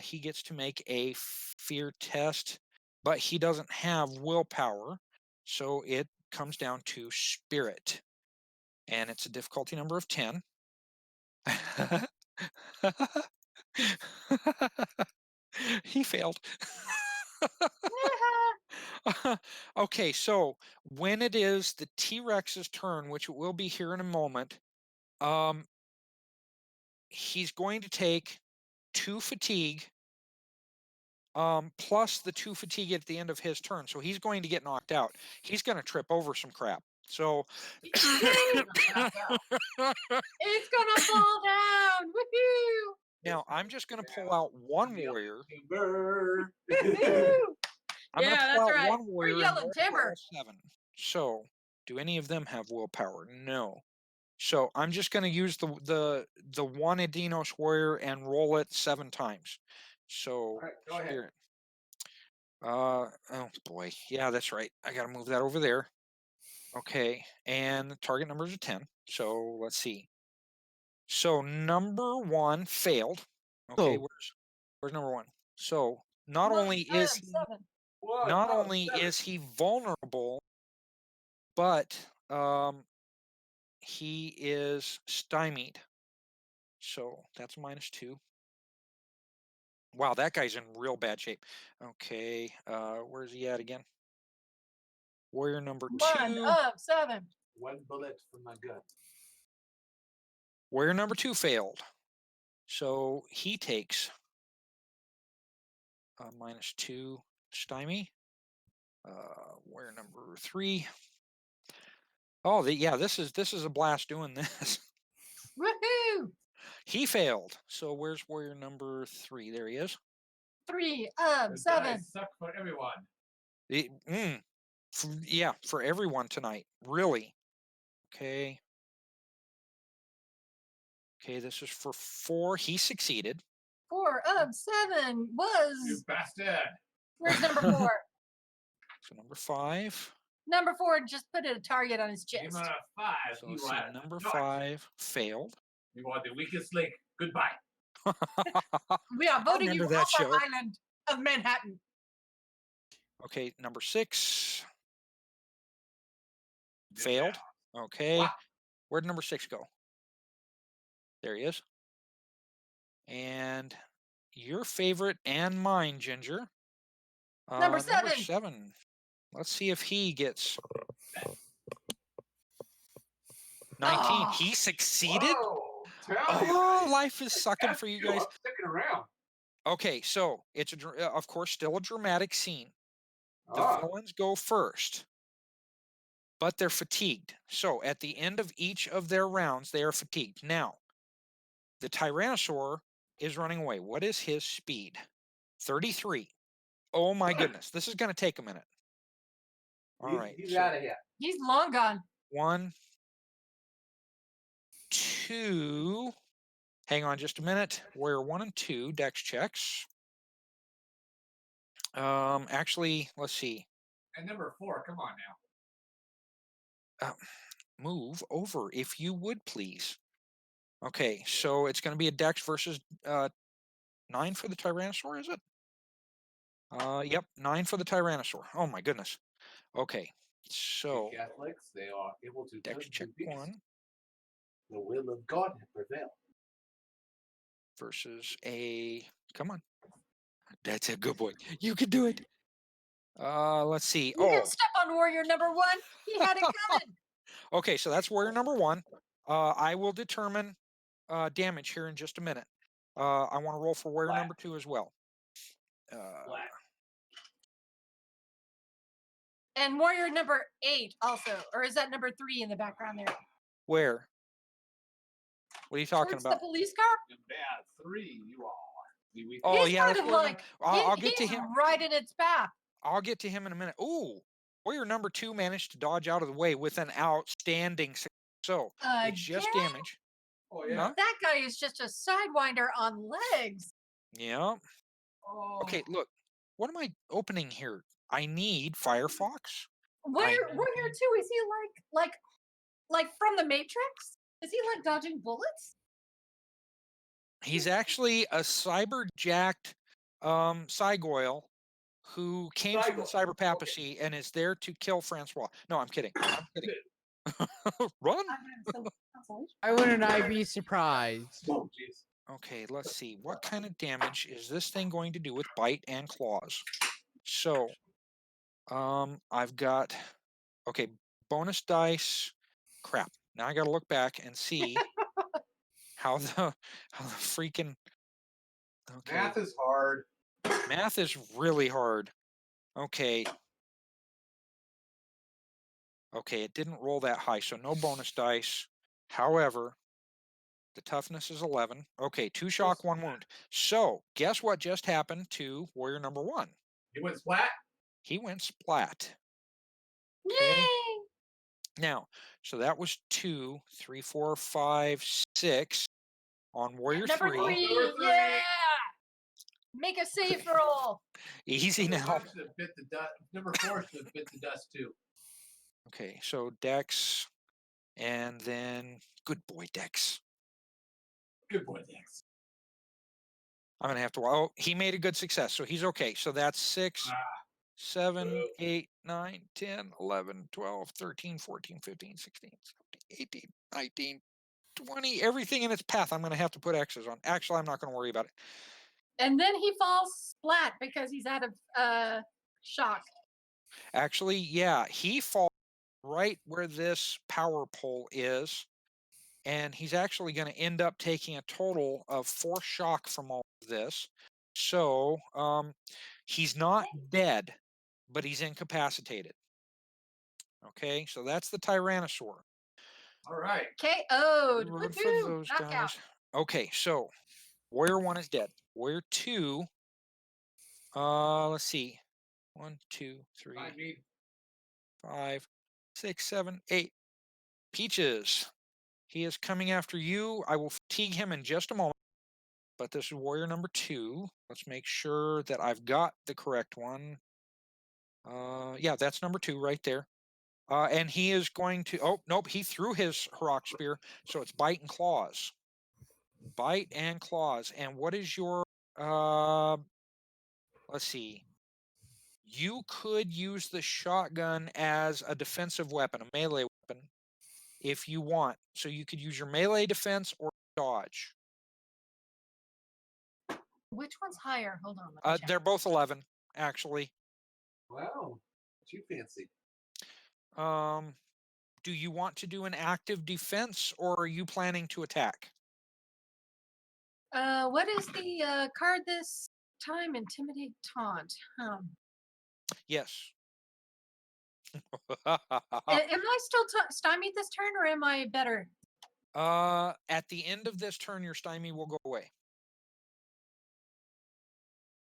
He gets to make a fear test, but he doesn't have willpower, so it comes down to spirit, and it's a difficulty number of 10. He failed. Okay, so when it is the T-Rex's turn, which it will be here in a moment, he's going to take 2 fatigue, plus the 2 fatigue at the end of his turn. So he's going to get knocked out. He's going to trip over some crap. So It's gonna fall down. Woohoo! now I'm just going to pull out 1 warrior. Timber. Woohoo! I'm going to Yeah, pull that's out right. 1 warrior. We're and yelling roll timber. all 7. So do any of them have willpower? No. So I'm just going to use the 1 Edeinos Warrior and roll it 7 times. So right, go ahead. spirit. Oh boy, yeah, that's right. I got to move that over there. Okay, and the target numbers are 10. So let's see. So number 1 failed. Okay, Oh. where's number 1? So not One, only is he, 7. not only is he vulnerable, but he is stymied. So that's -2. Wow, that guy's in real bad shape. Okay, where's he at again? Warrior number 1 2. of 7. 1 bullet from my gun. Warrior number 2 failed. So he takes -2 stymie. Warrior number 3. Oh, yeah, this is a blast doing this. Woohoo! He failed. So where's warrior number 3? There he is. 3, The 7. dice suck for everyone. Yeah, for everyone tonight. Really. Okay. Okay, this is for 4. He succeeded. 4, 7 You was. bastard. Where's number 4? So number 5. Number 4 just put a target on his chest. Number 5. So You let's see. are Number not. 5 failed. You are the weakest link. Goodbye. We are voting you remember that off our show. island of Manhattan. Okay, number 6 failed. Okay. Wow. Where'd number 6 go? There he is. And your favorite and mine, Ginger. Number 7. Number 7. Let's see if he gets 19. Oh. He succeeded? Whoa, tell you. Oh, life is sucking That's for you you. guys. I'm sticking around. Okay, so it's of course still a dramatic scene. The Ah, villains go first, but they're fatigued. So at the end of each of their rounds, they are fatigued. Now, the Tyrannosaur is running away. What is his speed? 33. Oh my goodness, this is going to take a minute. All right, He's so out of here. He's long gone. 1, 2. Hang on just a minute. Warrior 1 and 2 dex checks. Actually, let's see. and number 4. Come on now. Move over if you would please. Okay, so it's going to be a dex versus 9 for the Tyrannosaur, is it? Yep, 9 for the Tyrannosaur. Oh my goodness. Okay, so The Catholics, they are able to dex turn check to beast. 1 The will of God prevail. versus a. Come on, that's a good boy. You can do it. Let's see. You Oh, can step on warrior number 1. He had it coming. okay, so that's warrior number 1. I will determine damage here in just a minute. I want to roll for warrior Flat. number 2 as well. Flat. And warrior number 8 also. Or is that number 3 in the background there? Where? What are you talking Towards about? the police car? Bad 3. You are the weakest. Oh He's yeah, kind that's of warrior like, I'll get to he's him. right in its path. I'll get to him in a minute. Ooh, warrior number 2 managed to dodge out of the way with an outstanding success. So it's just Again? damage. Oh, yeah. Huh? That guy is just a sidewinder on legs. Yeah. Oh. Okay, look. What am I opening here? I need Firefox. Warrior 2, is he like from the Matrix? Is he like dodging bullets? He's actually a cyber-jacked Cygoyle who came from the cyber papacy and is there to kill Francois. No, I'm kidding. I'm kidding. Run. Why wouldn't I be surprised? Oh, jeez. Okay, let's see. What kind of damage is this thing going to do with bite and claws? So, I've got, okay, bonus dice. Crap. Now I got to look back and see how the freaking. Okay, Math is hard. math is really hard. Okay. Okay, it didn't roll that high, so no bonus dice. However, the toughness is 11. Okay, 2 shock, 1 wound. So, guess what just happened to warrior number 1? He went splat. He went splat. Yay! Now, so that was 2, 3, 4, 5, 6 on warrior Number 3. three, Number 3. yeah! Make a safe roll. Easy Number now. 5 should have bit the dust. Number 4 should have bit the dust too. Okay, so Dex, and then good boy Dex. Good boy, Dex. I'm gonna have to. Oh, he made a good success, so he's okay. So that's 6, Ah. 7, 8, 9, 10, 11, 12, 13, 14, 15, 16, 17, 18, 19, 20. Everything in its path, I'm gonna have to put X's on. Actually, I'm not gonna worry about it. And then he falls flat because he's out of shock. Actually, yeah, he falls right where this power pole is, and he's actually going to end up taking a total of 4 shock from all of this. So he's not dead, but he's incapacitated. Okay, so that's the Tyrannosaur. All right. KO'd. Road for Woohoo! those Knockout. guys. Okay, so Warrior 1 is dead. Warrior 2, let's see. 1, 2, 3, I mean, 5, 6, 7, 8. Peaches. He is coming after you. I will fatigue him in just a moment. But this is Warrior number 2. Let's make sure that I've got the correct one. Yeah, that's number 2 right there. And he is going to, oh, nope, he threw his Heroic Spear. So it's Bite and Claws. Bite and Claws. And what is your, let's see. You could use the shotgun as a defensive weapon, a melee weapon, if you want. So you could use your melee defense or dodge. Which one's higher? Hold on. Let me check. They're both 11, actually. Wow. Too fancy. Do you want to do an active defense, or are you planning to attack? What is the card this time? Intimidate Taunt. Yes. Am I still stymied this turn, or am I better? At the end of this turn, your stymie will go away.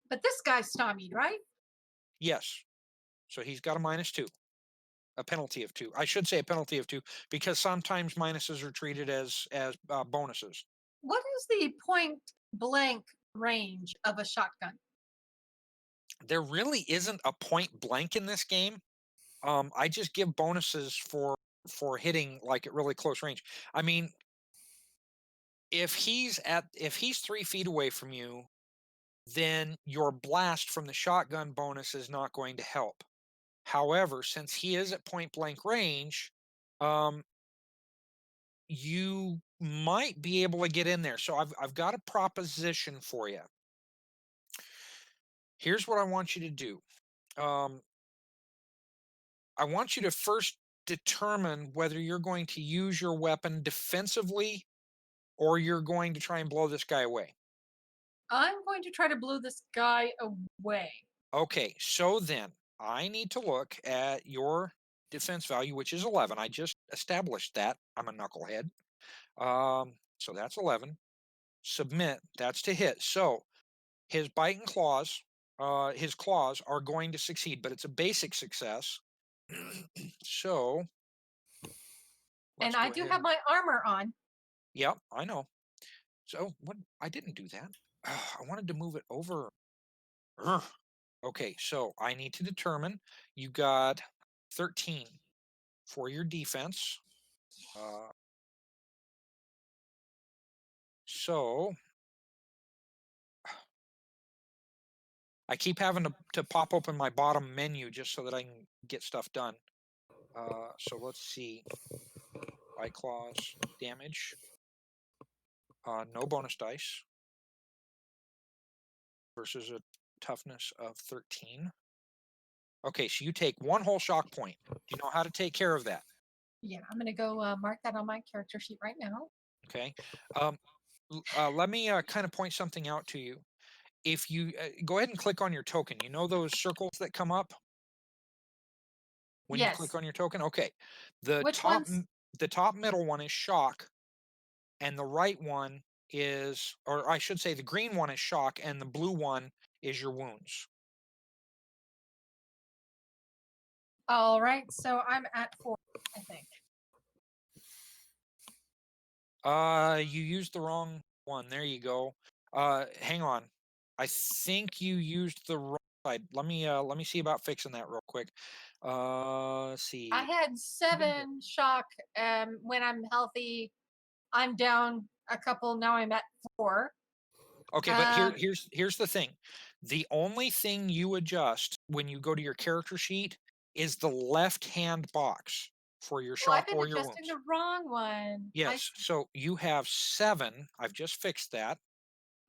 But this guy's stymied, right? Yes. So he's got a -2. A penalty of 2. I should say a penalty of 2 because sometimes minuses are treated as bonuses. What is the point blank range of a shotgun? There really isn't a point blank in this game. I just give bonuses for hitting like at really close range. I mean, if he's 3 feet away from you, then your blast from the shotgun bonus is not going to help. However, since he is at point blank range, you might be able to get in there. So I've got a proposition for you. Here's what I want you to do. I want you to first determine whether you're going to use your weapon defensively or you're going to try and blow this guy away. I'm going to try to blow this guy away. Okay, so then I need to look at your defense value, which is 11. I just established that. I'm a knucklehead. So that's 11. Submit, that's to hit. So his bite and claws, his claws are going to succeed, but it's a basic success. So And I do have my armor on. Yep, I know. So what? I didn't do that. I wanted to move it over. Ugh. Okay, so I need to determine. You got 13 for your defense. So I keep having to pop open my bottom menu just so that I can get stuff done. So let's see. Bite claws, damage. No bonus dice. Versus a toughness of 13. Okay, so you take 1 whole shock point. Do you know how to take care of that? Yeah, I'm going to go mark that on my character sheet right now. Okay. Let me kind of point something out to you. If you go ahead and click on your token, you know those circles that come up when you click on your token? Okay. The top middle one is shock, and the right one is, or I should say the green one is shock, and the blue one is your wounds. All right, so I'm at 4, I think. You used the wrong one. There you go. Hang on. I think you used the wrong side. Let me see about fixing that real quick. Let's see. I had 7 shock when I'm healthy. I'm down a couple. Now I'm at 4. Okay, but here's the thing. The only thing you adjust when you go to your character sheet is the left-hand box for your shock or your wounds. I've been adjusting the wrong one. Yes, so you have 7. I've just fixed that.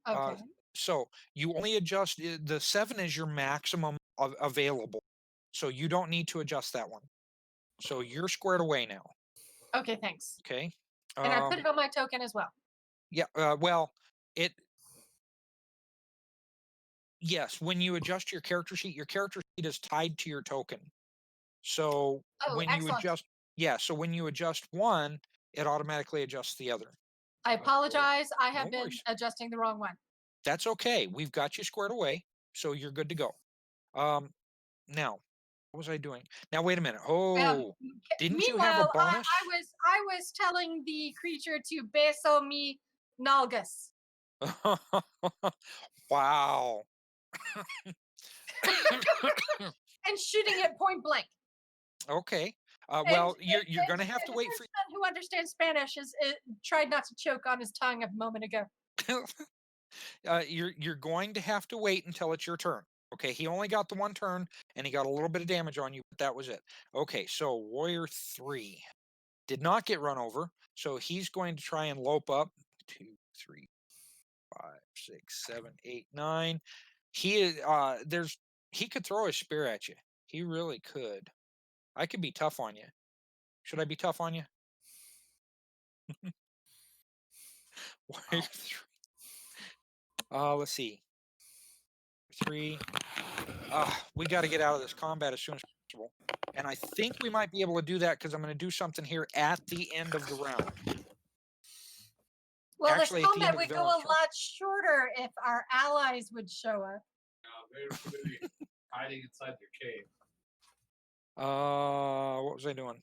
Okay. So you only adjust the 7 is your maximum available. So you don't need to adjust that one. So you're squared away now. Okay, thanks. Okay. And I put it on my token as well. Yeah. Yes, when you adjust your character sheet is tied to your token. So when excellent. you adjust, so when you adjust one, it automatically adjusts the other. I apologize. I have No been worries. adjusting the wrong one. That's okay. We've got you squared away, so you're good to go. Now, what was I doing? Now, wait a minute. Oh, didn't you have a Meanwhile, bonus? I was telling the creature to beso mi nalgas. Wow. And shooting it point blank. Okay. Well, you're going to have to the wait for. person who understands Spanish tried not to choke on his tongue a moment ago. You're going to have to wait until it's your turn. Okay, he only got the one turn, and he got a little bit of damage on you, but that was it. Okay, so Warrior 3 did not get run over, so he's going to try and lope up. 2, 3, 5, 6, 7, 8, 9. He could throw a spear at you. He really could. I could be tough on you. Should I be tough on you? Warrior 3. Let's see. 3. We got to get out of this combat as soon as possible. And I think we might be able to do that because I'm going to do something here at the end of the round. Well, Actually, this at the end combat of would the go a villain's turn. lot shorter if our allies would show up. They're really hiding inside their cave. What was I doing?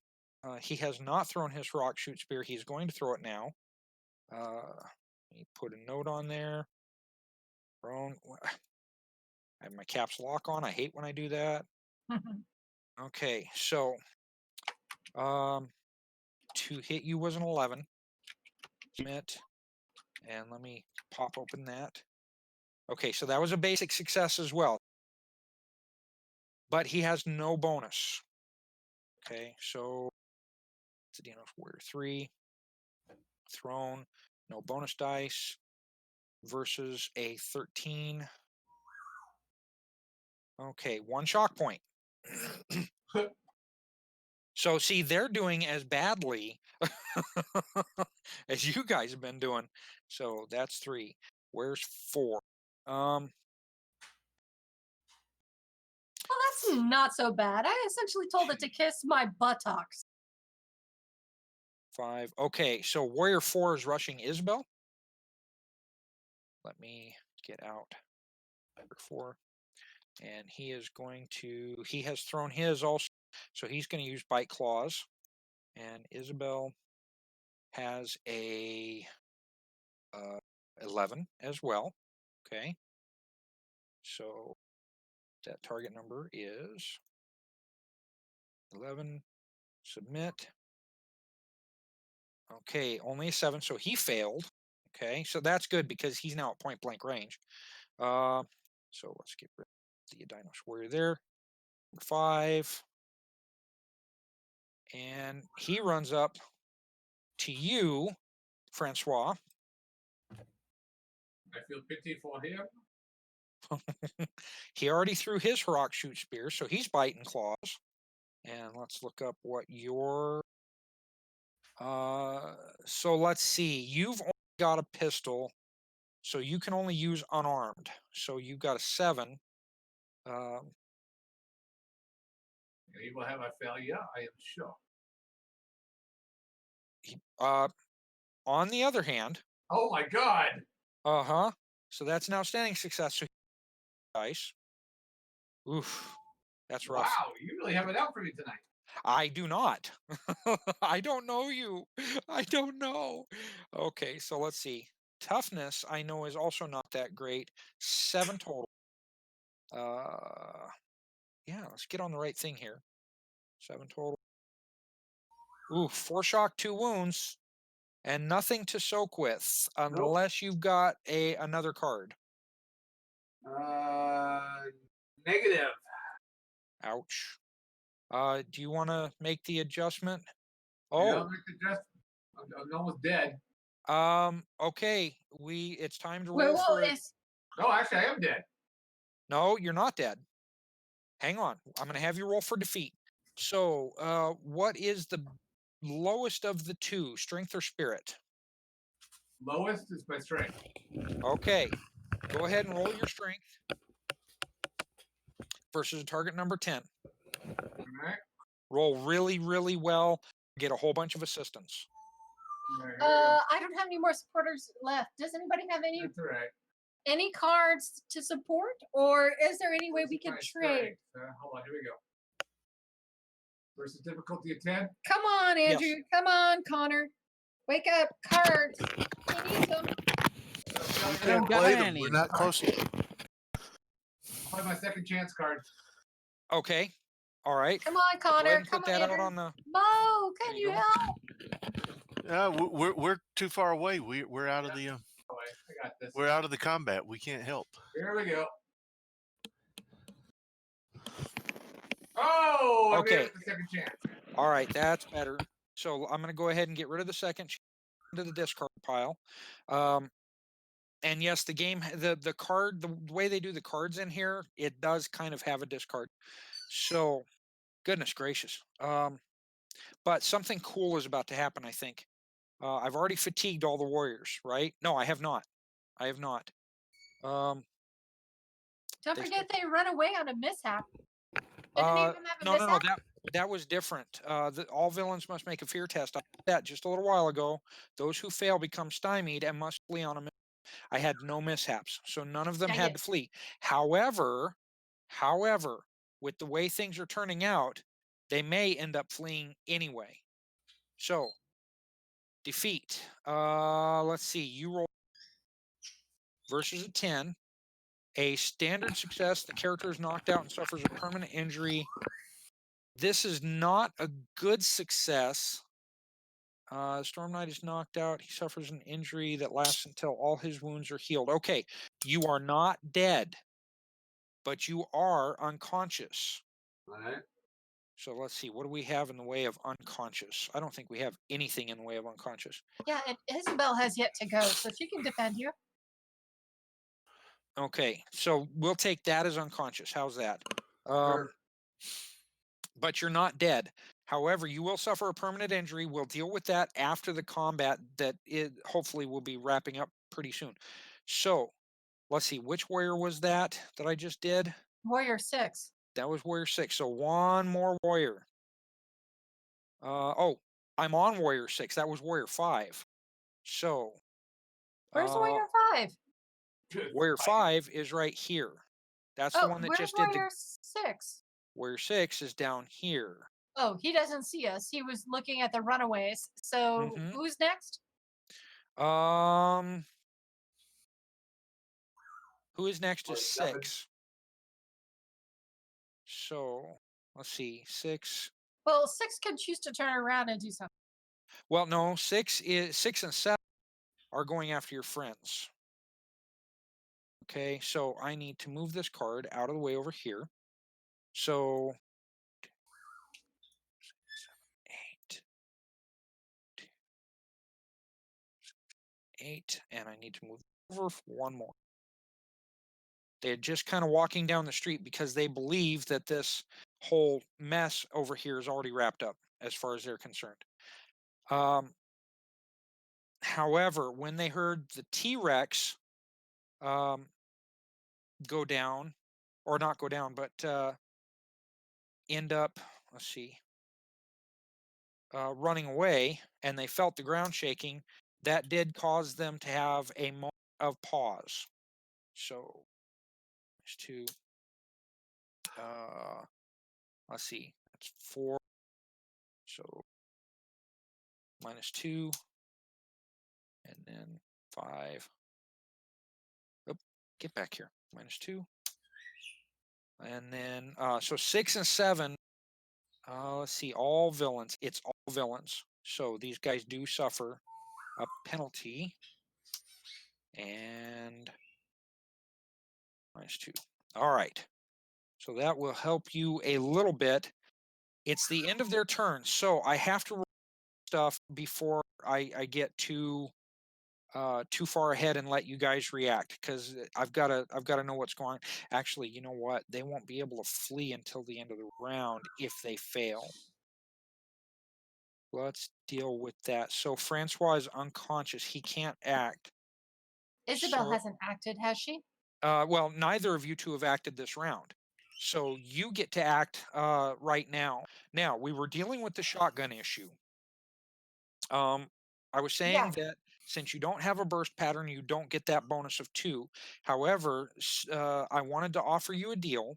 He has not thrown his rock shoot spear. He's going to throw it now. Let me put a note on there. Wrong. I have my caps lock on. I hate when I do that. Okay, so to hit you was an 11. Submit. And let me pop open that. Okay, so that was a basic success as well. But he has no bonus. Okay, so it's Edeinos Warrior 3. Thrown. No bonus dice. Versus a 13. Okay, 1 shock point. So see, they're doing as badly as you guys have been doing. So that's 3. Where's 4? Well, that's not so bad. I essentially told it to kiss my buttocks. 5. Okay, so Warrior 4 is rushing Isabel. Let me get out Warrior 4. And he is going to, he has thrown his also. So he's going to use Bite Claws. And Isabel has a 11 as well. Okay. So that target number is 11. Submit. Okay, only a 7, so he failed. Okay, so that's good because he's now at point blank range. So let's get rid of the Edeinos Warrior there. 5. And he runs up to you, Francois. I feel pity for him. He already threw his rock shoot spear, so he's biting claws. And let's look up what your so let's see. You've only got a pistol, so you can only use unarmed. So you've got a 7. He will have a failure, I am sure. On the other hand, Oh my god! So that's an outstanding success. So dice. Oof, that's rough. Wow, you really have it out for me tonight. I do not. I don't know you. I don't know. Okay, so let's see. Toughness, I know, is also not that great. 7 total. Yeah, let's get on the right thing here. 7 total. Ooh, 4 shock, 2 wounds, and nothing to soak with unless you've got another card. Negative. Ouch. Do you want to make the adjustment? Yeah, I'm almost dead. Okay. It's time to roll for. No, actually, I am dead. No, you're not dead. Hang on. I'm going to have you roll for defeat. So, what is the lowest of the 2, strength or spirit? Lowest is my strength. Okay. Go ahead and roll your strength versus a target number 10. All right. Roll really, really well. Get a whole bunch of assistance. Here we go. I don't have any more supporters left. Does anybody have That's all right. any cards to support, or is there any way we can My trade? strength. Hold on, here we go. Versus difficulty of 10. Come on, Yes. Andrew. Come on, Connor. Wake up. Cards. We need them. We don't can't got play them. any. We're not close to I'll play my second chance card. Okay. All right. Come on, Go ahead Connor. and Come put on, that out Andrew. on the. Mo, can There you you go. help? Yeah, we're too far away. We're out of the Oh, I got this. we're out of the combat. We can't help. Here we go. Oh, I made Okay. it the second chance. All right, that's better. So I'm going to go ahead and get rid of the second into the discard pile. And yes, the game, the card, the way they do the cards in here, it does kind of have a discard. So, goodness gracious. But something cool is about to happen, I think. I've already fatigued all the warriors, right? No, I have not. I have not. Don't They- forget they run away on a mishap. Didn't Uh, even have a no, mishap? that was different. All villains must make a fear test. I did that just a little while ago. Those who fail become stymied and must flee on a mishap. I had no mishaps, so none of them Dang had it. to flee. However, with the way things are turning out, they may end up fleeing anyway. So, defeat. Let's see. You roll versus a 10. A standard success. The character is knocked out and suffers a permanent injury. This is not a good success. Storm Knight is knocked out. He suffers an injury that lasts until all his wounds are healed. Okay, you are not dead, but you are unconscious. All right. So let's see. What do we have in the way of unconscious? I don't think we have anything in the way of unconscious. Yeah, and Isabel has yet to go, so she can defend you. Okay, so we'll take that as unconscious. How's that? Sure. But you're not dead. However, you will suffer a permanent injury. We'll deal with that after the combat that it hopefully will be wrapping up pretty soon. So let's see, which warrior was that I just did? Warrior 6. That was warrior 6. So one more warrior. Oh, I'm on warrior 6. That was warrior 5. So Where's Warrior 5? warrior 5 is right here. That's the one that where's just did the Warrior 6? warrior 6 is down here. Oh, he doesn't see us. He was looking at the runaways. So Mhm. who's next? Who is next is Warrior 7. 6. So let's see, 6. Well, 6 can choose to turn around and do something. Well, no, 6 and 7 are going after your friends. Okay, so I need to move this card out of the way over here. So 8, 8, and I need to move over for one more. They're just kind of walking down the street because they believe that this whole mess over here is already wrapped up as far as they're concerned. However, when they heard the T-Rex go down, or not go down, but end up, let's see, running away, and they felt the ground shaking, that did cause them to have a moment of pause. So, there's 2. Let's see, that's 4. So, -2, and then 5. Oh, get back here. -2. And then, so 6 and 7, let's see, all villains. It's all villains. So these guys do suffer a penalty. And -2. All right. So that will help you a little bit. It's the end of their turn. So I have to roll stuff before I get too far ahead and let you guys react, because I've got to know what's going on. Actually, you know what? They won't be able to flee until the end of the round if they fail. Let's deal with that. So Francois is unconscious. He can't act. Isabel So- hasn't acted, has she? Well, neither of you two have acted this round. So you get to act right now. Now, we were dealing with the shotgun issue. I was saying that since you don't have a burst pattern, you don't get that bonus of 2. However, I wanted to offer you a deal.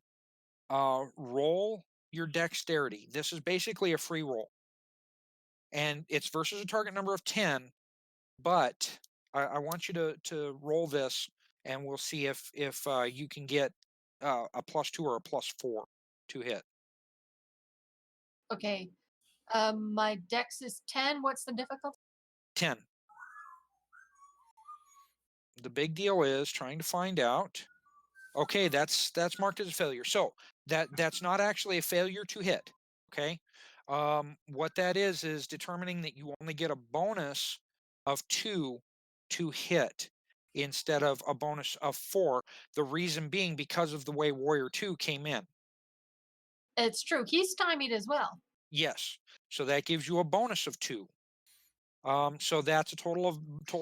Roll your dexterity. This is basically a free roll. And it's versus a target number of 10, but I want you to roll this, and we'll see if you can get a +2 or a +4 to hit. Okay. My dex is 10. What's the difficulty? 10. The big deal is trying to find out. Okay, that's marked as a failure. So that's not actually a failure to hit. Okay. What that is determining that you only get a bonus of 2 to hit instead of a bonus of 4. The reason being because of the way Warrior 2 came in. It's true. He's stymied as well. Yes. So that gives you a bonus of 2. So that's a total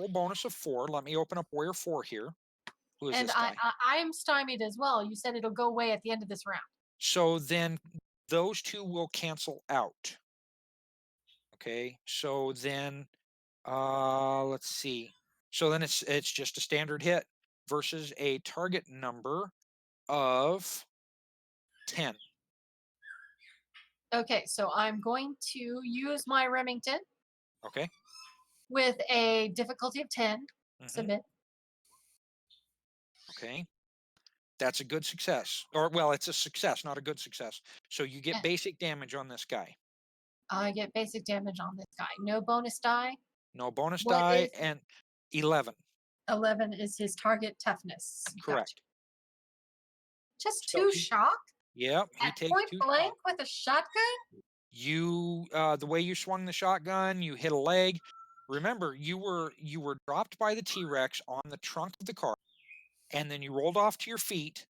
bonus of 4. Let me open up Warrior 4 here. Who is And this guy? I'm stymied as well. You said it'll go away at the end of this round. So then those 2 will cancel out. Okay, so then let's see. So then it's just a standard hit versus a target number of 10. Okay, so I'm going to use my Remington Okay. with a difficulty of 10. Submit. Okay. That's a good success. Or well, it's a success, not a good success. So you get basic damage on this guy. I get basic damage on this guy. No bonus die. No bonus What die, is- and 11. 11 is his target toughness. Correct. Gotcha. Just So 2 he- shock Yep, he at takes point 2 blank shots. with a shotgun? You the way you swung the shotgun, you hit a leg. Remember, you were dropped by the T-Rex on the trunk of the car, and then you rolled off to your feet,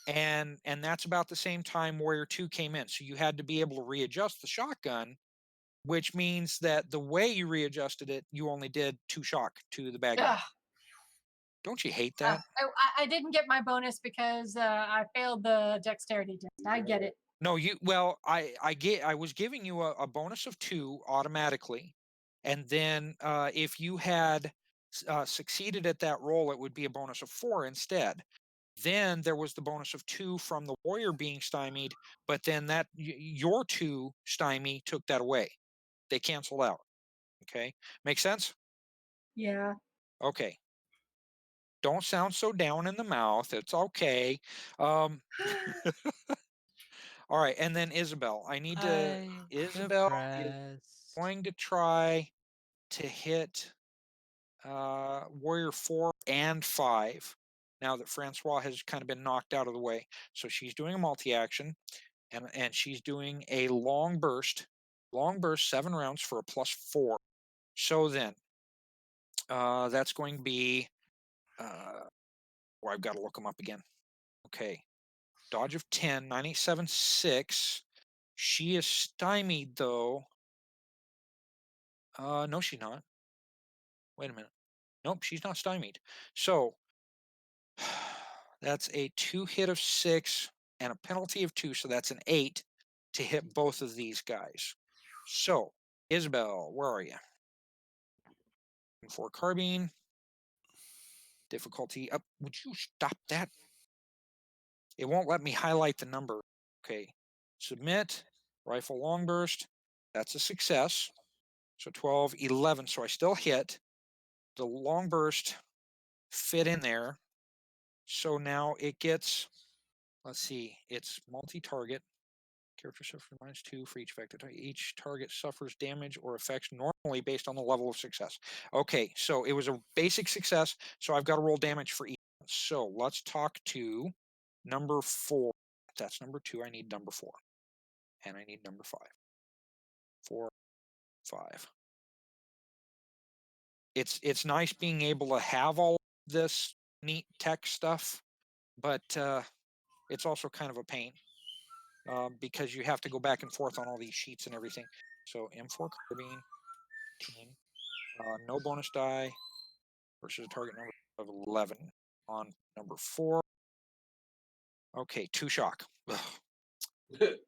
and that's about the same time Warrior 2 came in. So you had to be able to readjust the shotgun, which means that the way you readjusted it, you only did 2 shock to the bad guy. Ugh. Don't you hate that? I didn't get my bonus because I failed the dexterity test. I get it. No, I was giving you a bonus of 2 automatically, and then if you had succeeded at that roll, it would be a bonus of 4 instead. Then there was the bonus of 2 from the warrior being stymied, but then that your 2 stymie took that away. They canceled out. Okay, make sense? Yeah. Okay. Don't sound so down in the mouth. It's okay. All right, and then Isabel. I need to. Isabel is going to try to hit Warrior 4 and 5 now that Francois has kind of been knocked out of the way. So she's doing a multi-action, and she's doing a long burst. Long burst, 7 rounds for a +4. So then that's going to be I've got to look them up again. Okay. Dodge of 10, 987.6. She is stymied though. No, she's not. Wait a minute. Nope, she's not stymied. So that's a 2 hit of 6 and a penalty of 2. So that's an 8 to hit both of these guys. So, Isabel, where are you? 4 carbine. Difficulty up. Would you stop that? It won't let me highlight the number. Okay. Submit. Rifle long burst. That's a success. So 12, 11. So I still hit. The long burst fit in there. So now it gets, let's see, it's multi-target. Character suffers -2 for each affected target. Each target suffers damage or effects normally based on the level of success. Okay, so it was a basic success, so I've got to roll damage for each. So let's talk to number 4. That's number 2. I need number 4. And I need number 5. 4, 5. It's nice being able to have all this neat tech stuff, but it's also kind of a pain because you have to go back and forth on all these sheets and everything. So M4 carbine, 18, no bonus die versus a target number of 11 on number 4. Okay, 2 shock. That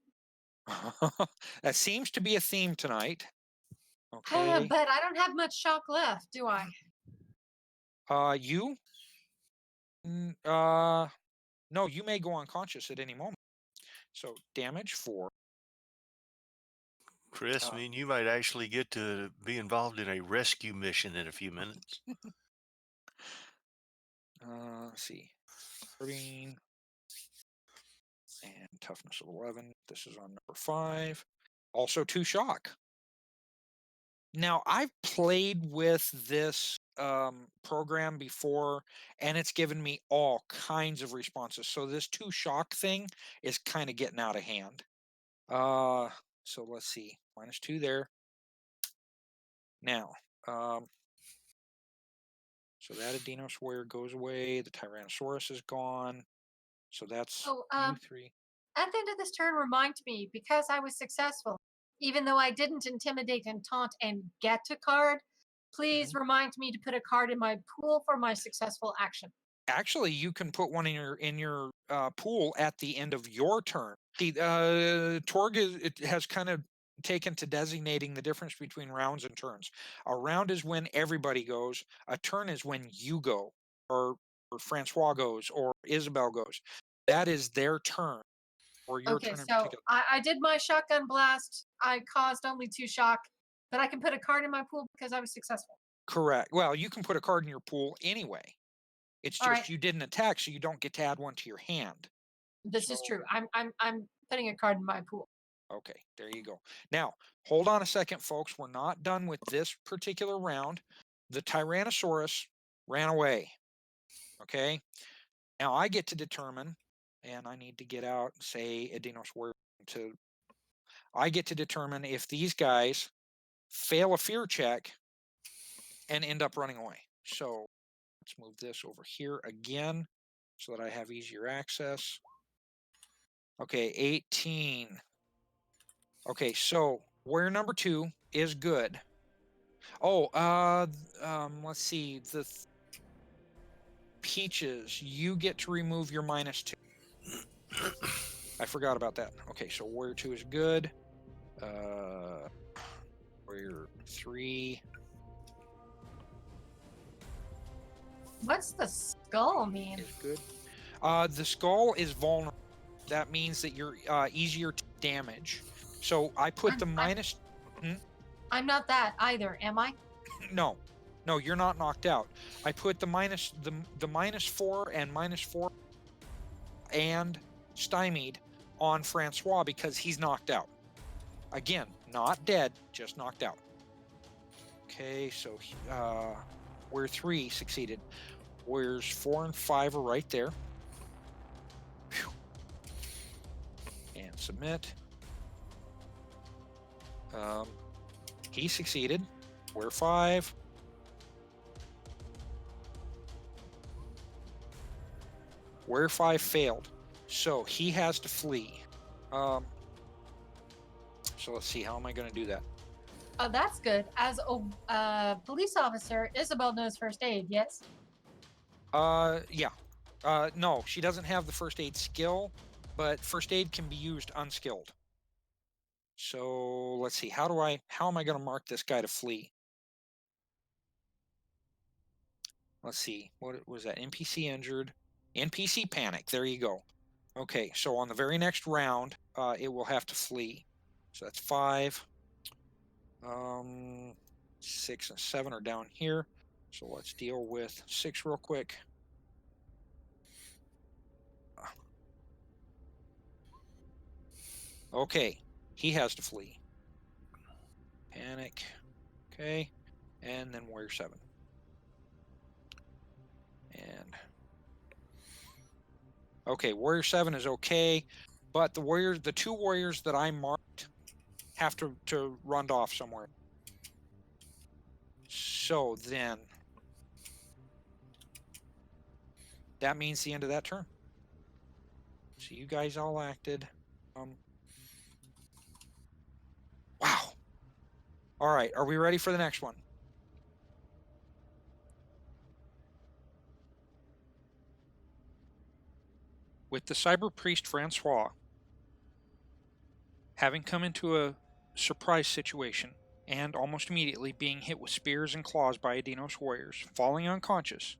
seems to be a theme tonight. Okay. But I don't have much shock left, do I? You? No, you may go unconscious at any moment. So damage 4. Chris, I mean, you might actually get to be involved in a rescue mission in a few minutes. Let's see. 13. And toughness of 11. This is on number 5. Also 2 shock. Now, I've played with this program before, and it's given me all kinds of responses. So this 2 shock thing is kind of getting out of hand. So let's see. -2 there. Now, so that Edeinos Warrior goes away. The Tyrannosaurus is gone. So that's Oh, you 3. at the end of this turn, remind me, because I was successful, even though I didn't intimidate and taunt and get a card, please remind me to put a card in my pool for my successful action. Actually, you can put one in your pool at the end of your turn. Torg has kind of taken to designating the difference between rounds and turns. A round is when everybody goes. A turn is when you go, or Francois goes, or Isabel goes. That is their turn, or your Okay, turn in so particular. I did my shotgun blast. I caused only 2 shock, but I can put a card in my pool because I was successful. Correct. Well, you can put a card in your pool anyway. It's All just right. you didn't attack, so you don't get to add one to your hand. This is So- true. I'm putting a card in my pool. Okay, there you go. Now, hold on a second, folks. We're not done with this particular round. The Tyrannosaurus ran away. Okay. Now I get to determine, and I need to get out and say Edeinos Warriors to. I get to determine if these guys fail a fear check and end up running away. So let's move this over here again so that I have easier access. Okay, 18. Okay, so warrior number 2 is good. Oh, let's see. The Peaches, you get to remove your -2. I forgot about that. Okay, so warrior 2 is good. Warrior 3. What's the skull mean? Is good. The skull is vulnerable. That means that you're easier to damage. So I put the minus. I'm not that either, am I? No, you're not knocked out. I put the -4 and -4 and stymied on Francois because he's knocked out. Again, not dead, just knocked out. Okay, so warrior 3 succeeded. Warriors 4 and 5 are right there. Whew. And submit. He succeeded. Warrior 5. Warrior 5 failed, so he has to flee. So let's see, how am I going to do that? Oh, that's good. As a police officer, Isabel knows first aid, yes? Yeah. No, she doesn't have the first aid skill, but first aid can be used unskilled. So let's see, how am I going to mark this guy to flee? Let's see, what was that? NPC injured, NPC panic. There you go. Okay, so on the very next round, it will have to flee. So that's 5. 6 and 7 are down here. So let's deal with 6 real quick. Okay, he has to flee. Panic. Okay, and then warrior 7. And okay, warrior 7 is okay, but the 2 warriors that I marked have to run off somewhere. So then that means the end of that turn. So you guys all acted. Wow. All right, are we ready for the next one? With the cyber priest Francois having come into a surprise situation and almost immediately being hit with spears and claws by Edeinos warriors, falling unconscious,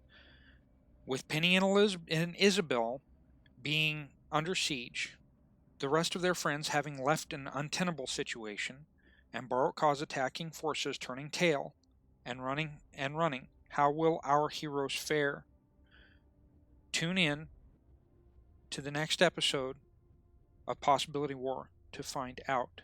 with Penny and Isabel being under siege, the rest of their friends having left an untenable situation, and Barok's attacking forces turning tail and running. How will our heroes fare? Tune in to the next episode of Possibility War to find out.